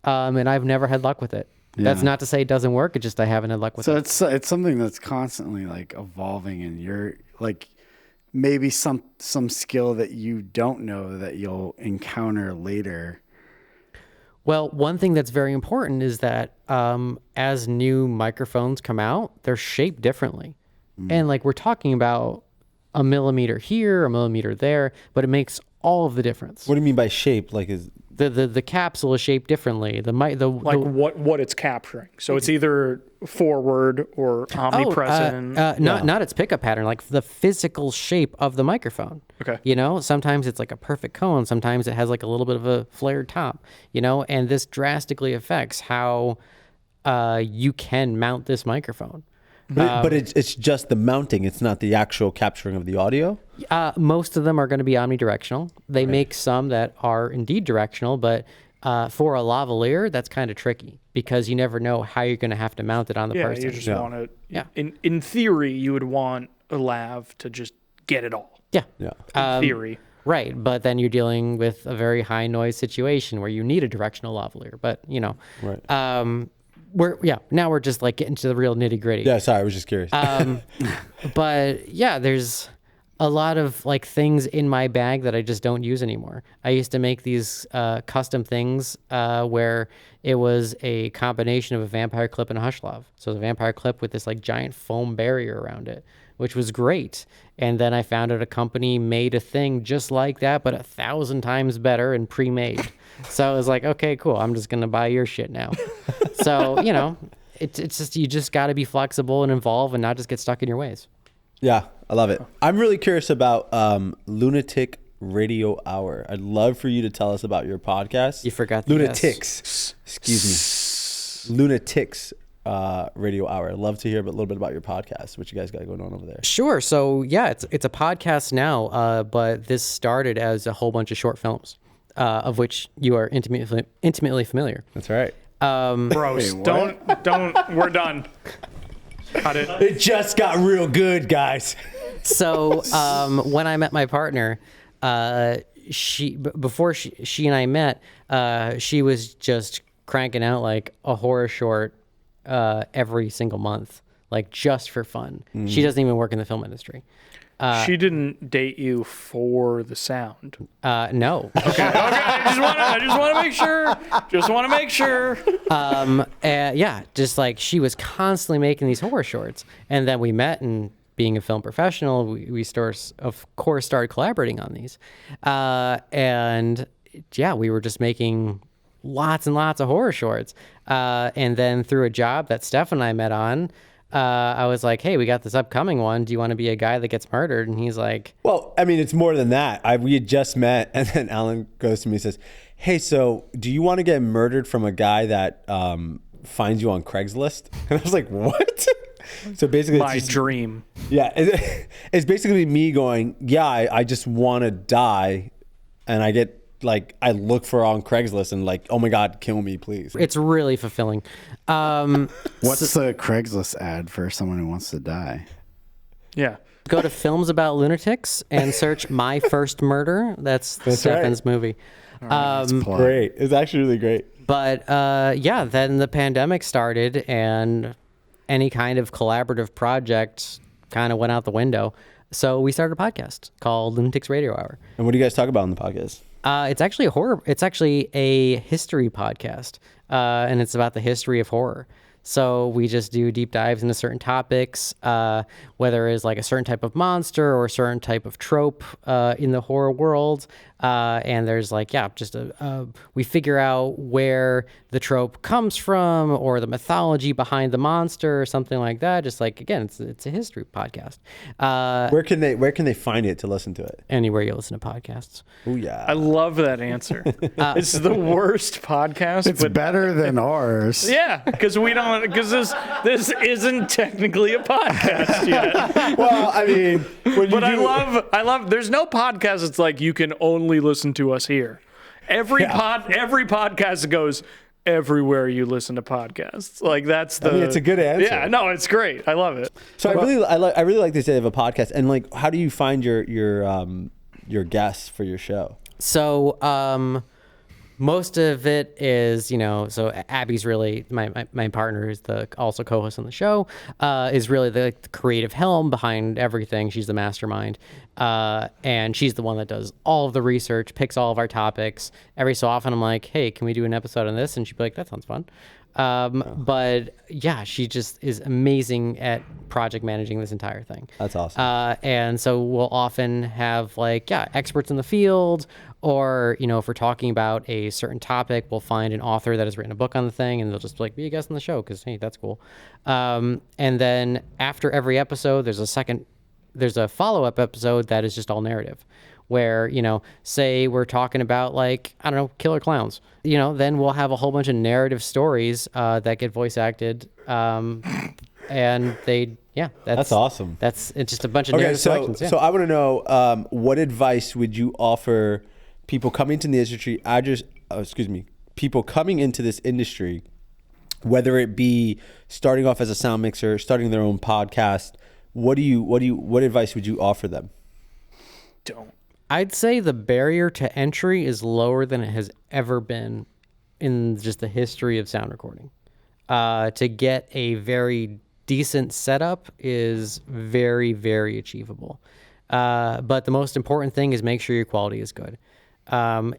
and I've never had luck with it. Yeah. That's not to say it doesn't work. It's just I haven't had luck with it. So it's something that's constantly like evolving, and you're like maybe some skill that you don't know that you'll encounter later. Well, one thing that's very important is that as new microphones come out, they're shaped differently. And like we're talking about a millimeter here, a millimeter there, but it makes all of the difference. What do you mean by shape? Like is the capsule is shaped differently. What it's capturing. So it's either forward or omnipresent. Not its pickup pattern, like the physical shape of the microphone. Okay. Sometimes it's like a perfect cone. Sometimes it has like a little bit of a flared top. And this drastically affects how you can mount this microphone. But it's just the mounting. It's not the actual capturing of the audio. Most of them are going to be omnidirectional. They make some that are indeed directional, but for a lavalier, that's kind of tricky because you never know how you're going to have to mount it on the person. You just want to. Yeah. In theory, you would want a lav to just get it all. Yeah. In theory. Right, but then you're dealing with a very high noise situation where you need a directional lavalier. But Right. Now we're just like getting to the real nitty gritty. Yeah, sorry, I was just curious. But yeah, there's a lot of like things in my bag that I just don't use anymore. I used to make these custom things where it was a combination of a vampire clip and a hushlav. So the vampire clip with this like giant foam barrier around it, which was great. And then I found out a company made a thing just like that, but 1,000 times better and pre-made. So I was like, okay, cool. I'm just going to buy your shit now. So, it's just, you just got to be flexible and evolve and not just get stuck in your ways. Yeah, I love it. I'm really curious about Lunatic Radio Hour. I'd love for you to tell us about your podcast. You forgot the Lunatics. Excuse me. Lunatics Radio Hour. I'd love to hear a little bit about your podcast, what you guys got going on over there. Sure. So yeah, it's a podcast now, but this started as a whole bunch of short films, of which you are intimately familiar. That's right. Gross. Don't. We're done. Cut it. It just got real good, guys. So when I met my partner, before she and I met, she was just cranking out like a horror short every single month, like just for fun. She doesn't even work in the film industry. She didn't date you for the sound. No. Okay. I just want to make sure. Just want to make sure. Yeah, just like she was constantly making these horror shorts, and then we met, and being a film professional, we of course started collaborating on these, and yeah, we were just making lots and lots of horror shorts, and then through a job that Steph and I met on. I was like, hey, we got this upcoming one. Do you want to be a guy that gets murdered? And he's like, well, I mean, it's more than that. We had just met, and then Alan goes to me and says, hey, so do you want to get murdered from a guy that finds you on Craigslist? And I was like, what? So basically, my dream. Yeah. It's basically me going, yeah, I just want to die. And I get like, I look for on Craigslist and like, oh my God, kill me, please. It's really fulfilling. What's the Craigslist ad for someone who wants to die? Yeah. Go to Films About Lunatics and search My First Murder. That's Stefan's movie. Great. It's actually really great. But yeah, then the pandemic started and any kind of collaborative project kind of went out the window. So we started a podcast called Lunatics Radio Hour. And what do you guys talk about on the podcast? It's actually a history podcast, and it's about the history of horror. So we just do deep dives into certain topics, whether it's like a certain type of monster or a certain type of trope in the horror world. And there's like, we figure out where the trope comes from or the mythology behind the monster or something like that. Just like, again, it's a history podcast. Where can they find it to listen to it? Anywhere you listen to podcasts. Oh yeah. I love that answer. It's the worst podcast. It's better than ours. Yeah, because this isn't technically a podcast yet. Well, I mean, I love. There's no podcast that's like you can only listen to us here. Every podcast goes everywhere you listen to podcasts. Like that's the. I mean, it's a good answer. Yeah, no, it's great. I love it. So I really like this idea of a podcast. And like, how do you find your guests for your show? So most of it is, so Abby's really my partner, who's also co-host on the show, is really the creative helm behind everything. She's the mastermind, and she's the one that does all of the research, picks all of our topics. Every so often, I'm like, "Hey, can we do an episode on this?" And she'd be like, "That sounds fun." But yeah, she just is amazing at project managing this entire thing. That's awesome. And so we'll often have experts in the field, or, if we're talking about a certain topic, we'll find an author that has written a book on the thing and they'll just be a guest on the show because, hey, that's cool. And then after every episode, there's a follow-up episode that is just all narrative. Where, say we're talking about killer clowns, then we'll have a whole bunch of narrative stories that get voice acted. And that's awesome. It's just a bunch of narrative selections. Yeah. So I want to know, what advice would you offer people coming into the industry? People coming into this industry, whether it be starting off as a sound mixer, starting their own podcast, what advice would you offer them? Don't. I'd say the barrier to entry is lower than it has ever been in just the history of sound recording. To get a very decent setup is very, very achievable. But the most important thing is make sure your quality is good. Even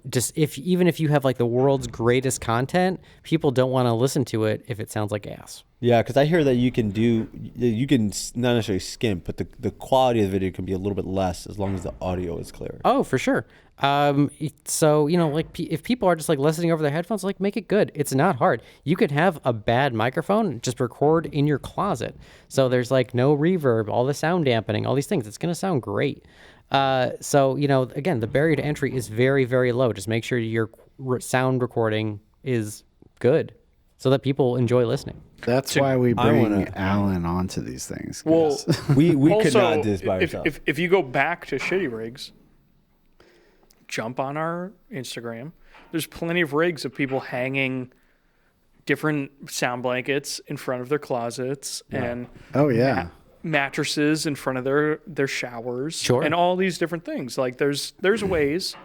if you have the world's greatest content, people don't want to listen to it if it sounds like ass. Yeah, because I hear that you can not necessarily skimp, but the quality of the video can be a little bit less as long as the audio is clear. Oh, for sure. So, if people are just listening over their headphones, make it good. It's not hard. You could have a bad microphone, just record in your closet. So there's no reverb, all the sound dampening, all these things. It's going to sound great. So, again, the barrier to entry is very, very low. Just make sure your sound recording is good so that people enjoy listening. That's why we bring Alan onto these things. Well, we also, could not do this by ourselves. If you go back to Shitty Rigs, jump on our Instagram. There's plenty of rigs of people hanging different sound blankets in front of their closets and mattresses in front of their showers, sure, and all these different things. There's ways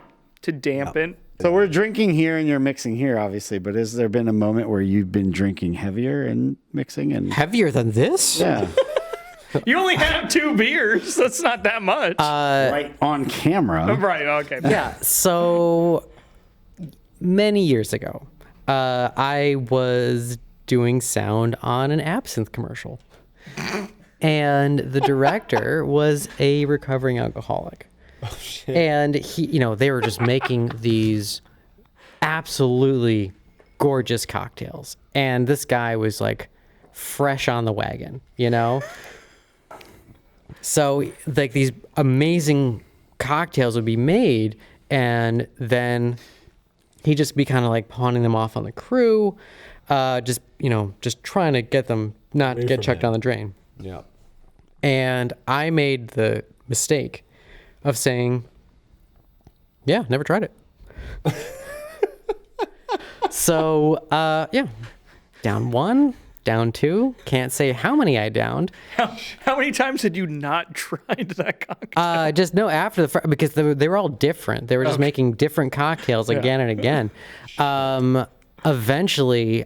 to dampen. So we're drinking here and you're mixing here, obviously. But has there been a moment where you've been drinking heavier and mixing and heavier than this? Yeah. You only have 2 beers. That's not that much. Right on camera. Right. Okay. Yeah. So many years ago, I was doing sound on an absinthe commercial. And the director was a recovering alcoholic. Oh, shit. And he, they were just making these absolutely gorgeous cocktails. And this guy was fresh on the wagon, So these amazing cocktails would be made, and then he'd just be kind of pawning them off on the crew, just trying to get them not get chucked down the drain. Yeah. And I made the mistake of saying, yeah, never tried it. So, down one, down 2. Can't say how many I downed. How many times had you not tried that cocktail? Just no after the because they were all different. They were just making different cocktails again and again. Eventually,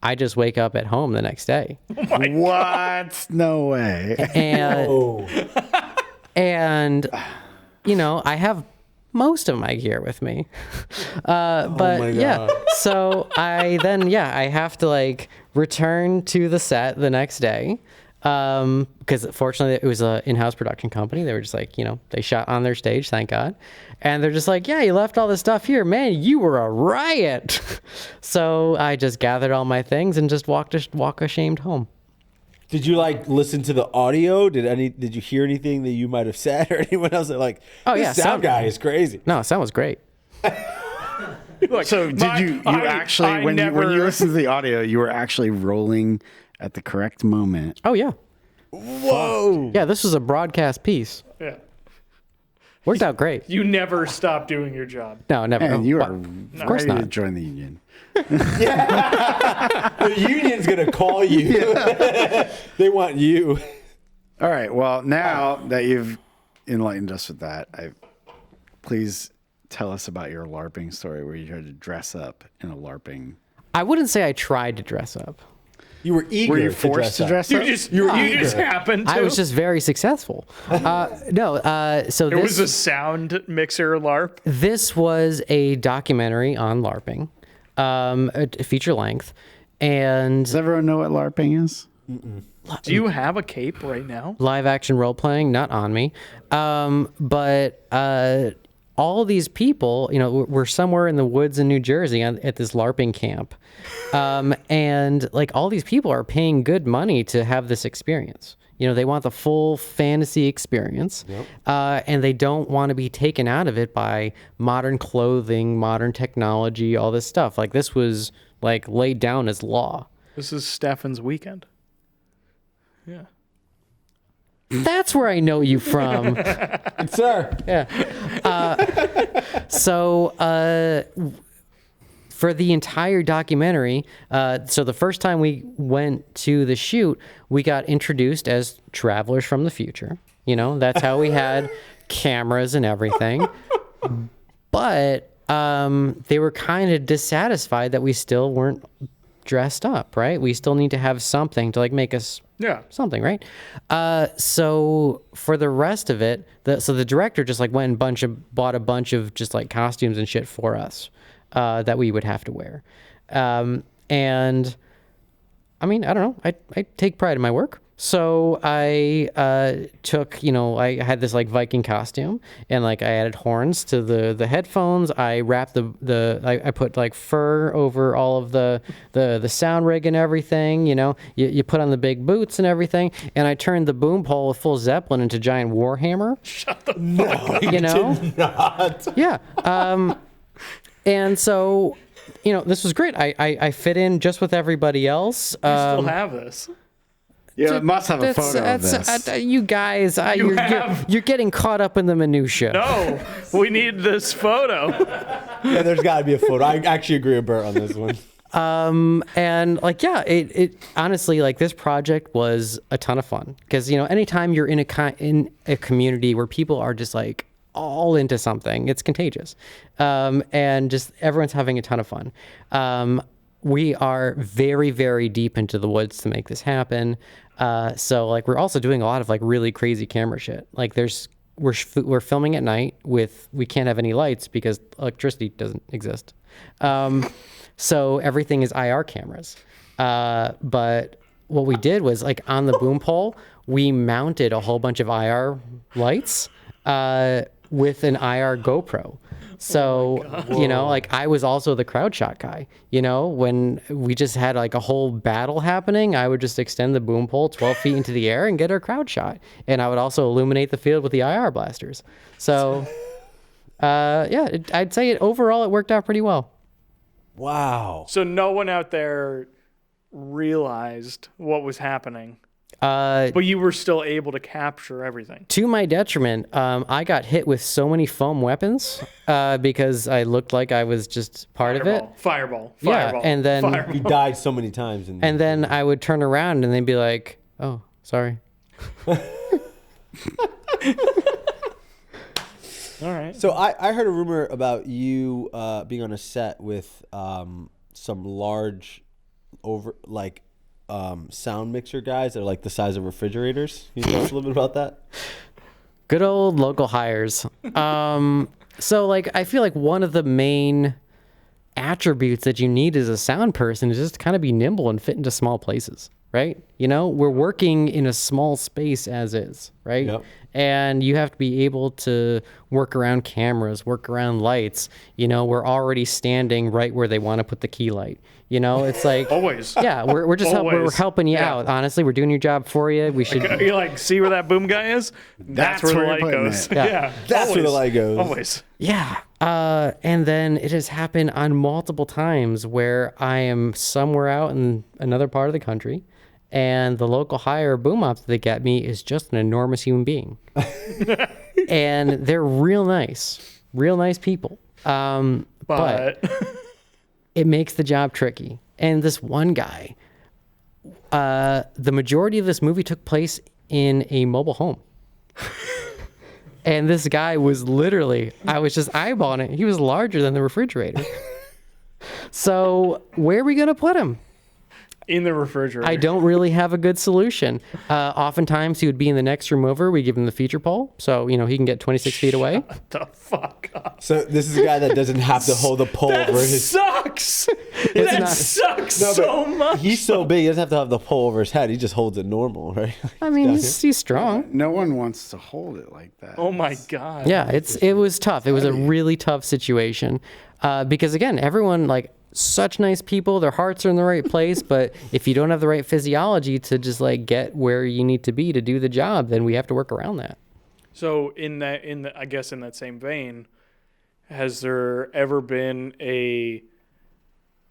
I just wake up at home the next day. What? No way. And I have most of my gear with me. But yeah, so I have to like return to the set the next day. Because fortunately it was an in-house production company. They were just like, they shot on their stage, thank God. And they're just like, yeah, you left all this stuff here, man, you were a riot. So I just gathered all my things and just walk ashamed home. Did you like listen to the audio? Did you hear anything that you might have said or anyone else that like, this sound guy is crazy? No, sound was great. Look, So did you actually, when you listened to the audio, you were actually rolling at the correct moment? Oh yeah. Whoa. Yeah, this was a broadcast piece. Yeah. Worked out great. You never stop doing your job. No, never. And you are of course ready to not. join the union. The union's going to call you. They want you. All right. Well, now that you've enlightened us with that, please tell us about your LARPing story where you had to dress up in a LARPing. I wouldn't say I tried to dress up. You were eager. Were you forced to dress You up? just happened to. I was just very successsul. So It was a sound mixer LARP. this was a documentary on LARPing, a feature length, and Does everyone know what LARPing is? Do you have a cape right now? live action role playing, not on me. But all of these people, we're somewhere in the woods in New Jersey at this LARPing camp. And like all these people are paying good money to have this experience. They want the full fantasy experience. Yep. And they don't want to be taken out of it by modern clothing, modern technology, all this stuff. Like this was like laid down as law. This is Stefan's weekend. Yeah. That's where I know you from. Sir. Yeah. So for the entire documentary, so the first time we went to the shoot, we got introduced as travelers from the future. That's how we had cameras and everything. But they were kind of dissatisfied that we still weren't dressed up, right? We still need to have something to like make us something, right? So for the rest of it, the director just like went and bought a bunch of just like costumes and shit for us that we would have to wear. And I mean, I don't know. I take pride in my work. So I took, I had this like Viking costume and like I added horns to the headphones. I wrapped I put like fur over all of the sound rig and everything, you put on the big boots and everything. And I turned the boom pole with full Zeppelin into giant Warhammer. Shut the fuck up. Did not. Yeah. And so, this was great. I fit in just with everybody else. You still have this. Yeah, it must have a photo of this. You guys, you're getting caught up in the minutia. No, we need this photo. Yeah, there's got to be a photo. I actually agree with Bert on this one. And like, yeah, it honestly, like this project was a ton of fun because, anytime you're in a community where people are just like all into something, it's contagious. And just everyone's having a ton of fun. We are very, very deep into the woods to make this happen. So like we're also doing a lot of like really crazy camera shit. Like we're filming at night we can't have any lights because electricity doesn't exist. So everything is IR cameras. But what we did was like on the boom pole, we mounted a whole bunch of IR lights with an IR GoPro. So, like I was also the crowd shot guy, when we just had like a whole battle happening, I would just extend the boom pole 12 feet into the air and get our crowd shot. And I would also illuminate the field with the IR blasters. So, I'd say overall it worked out pretty well. Wow. So no one out there realized what was happening. But you were still able to capture everything. To my detriment, I got hit with so many foam weapons because I looked like I was just part of it. Fireball. Yeah, and then You died so many times. and then I would turn around and they'd be like, "Oh, sorry." All right. So I heard a rumor about you being on a set with some large sound mixer guys that are like the size of refrigerators. Can you tell us a little bit about that? Good old local hires. So like I feel like one of the main attributes that you need as a sound person is just to kind of be nimble and fit into small places, right? You know, we're working in a small space as is, right? Yep. And you have to be able to work around cameras, work around lights. You know, we're already standing right where they want to put the key light. You know, it's like Always. Yeah, we're just we're helping you out. Honestly, we're doing your job for you. We should. You like see where that boom guy is? That's where the where light you're putting goes. it. Yeah. That's where the light goes. Always. Yeah. And then it has happened on multiple times where I am somewhere out in another part of the country and the local hire boom op that they get me is just an enormous human being. And they're real nice people. But it makes the job tricky. And this one guy, the majority of this movie took place in a mobile home. And this guy was literally, I was just eyeballing it. He was larger than the refrigerator. So where are we going to put him? In the refrigerator. I don't really have a good solution. Oftentimes he would be in the next room over. We give him the feature pole. So, you know, he can get 26 feet away. Shut the fuck up. So this is a guy that doesn't have to hold the pole That over his. sucks. That sucks so much. He's so big, he doesn't have to have the pole over his head. He just holds it normal, right? I mean, he's strong. No one wants to hold it like that. Oh my God. Yeah, it was tough. It was a really tough situation because again, everyone like such nice people. Their hearts are in the right place, but if you don't have the right physiology to just like get where you need to be to do the job, then we have to work around that. So I guess in that same vein, has there ever been a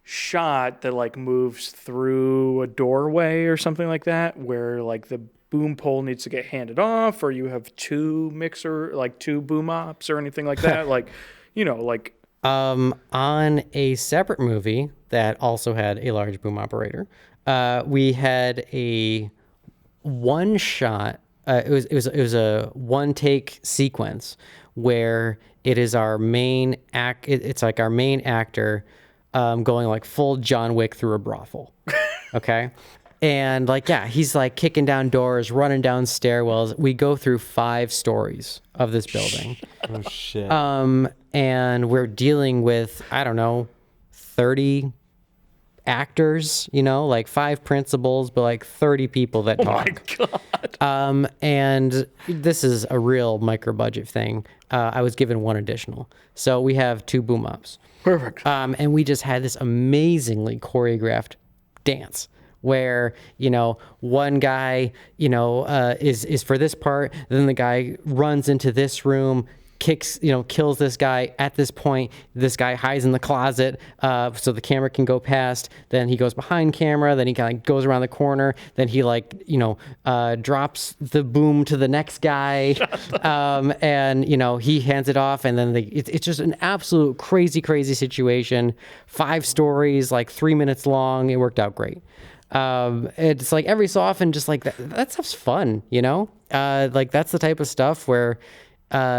shot that like moves through a doorway or something like that where like the boom pole needs to get handed off, or you have two boom ops or anything like that? Like, you know, like on a separate movie that also had a large boom operator, we had a one shot. It was a one take sequence where it is our main act. It's like our main actor going like full John Wick through a brothel. Okay. And like, yeah, he's like kicking down doors, running down stairwells. We go through 5 stories of this building. Oh shit. And we're dealing with, I don't know, 30 actors, you know, like 5 principals, but like 30 people that talk. oh my God. And this is a real micro budget thing. I was given 1 additional. So we have 2 boom ops. Perfect. And we just had this amazingly choreographed dance where, you know, one guy, you know, is for this part, then the guy runs into this room, kills this guy. At this point, this guy hides in the closet so the camera can go past. Then he goes behind camera. Then he kind of goes around the corner. Then he drops the boom to the next guy. And, you know, he hands it off. And then it's just an absolute crazy situation. 5 stories, like 3 minutes long. It worked out great. It's like every so often, just like that stuff's fun, you know? Like that's the type of stuff where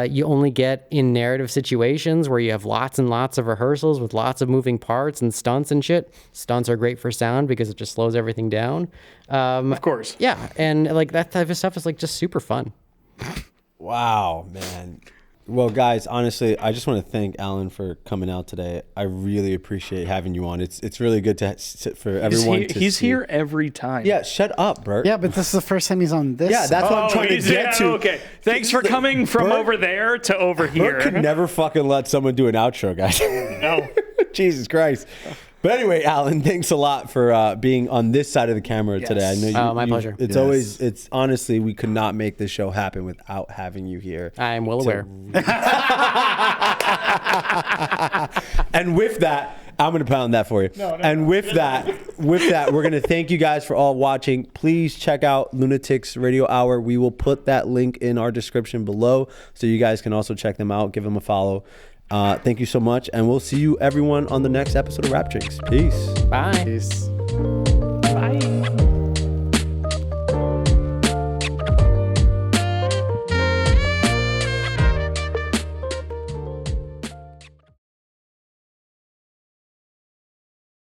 you only get in narrative situations where you have lots and lots of rehearsals with lots of moving parts and stunts and shit. Stunts are great for sound because it just slows everything down. Of course. Yeah. And like that type of stuff is like just super fun. Wow, man. Well, guys, honestly, I just want to thank Alan for coming out today. I really appreciate having you on. It's really good for everyone to He's see. here every time. Yeah, shut up, Bert. Yeah, but this is the first time he's on this. Yeah, that's what I'm trying to get to. Okay. Thanks for coming from over there to over here. Bert could never fucking let someone do an outro, guys. No. Jesus Christ. But anyway, Alan, thanks a lot for being on this side of the camera today. I know my pleasure. It's honestly, we could not make this show happen without having you here. I'm well aware. And with that, I'm gonna pound that for you. And with that, we're gonna thank you guys for all watching. Please check out Lunatics Radio Hour. We will put that link in our description below, so you guys can also check them out. Give them a follow. Thank you so much, and we'll see you everyone on the next episode of Rap Drinks. Peace. Bye. Peace.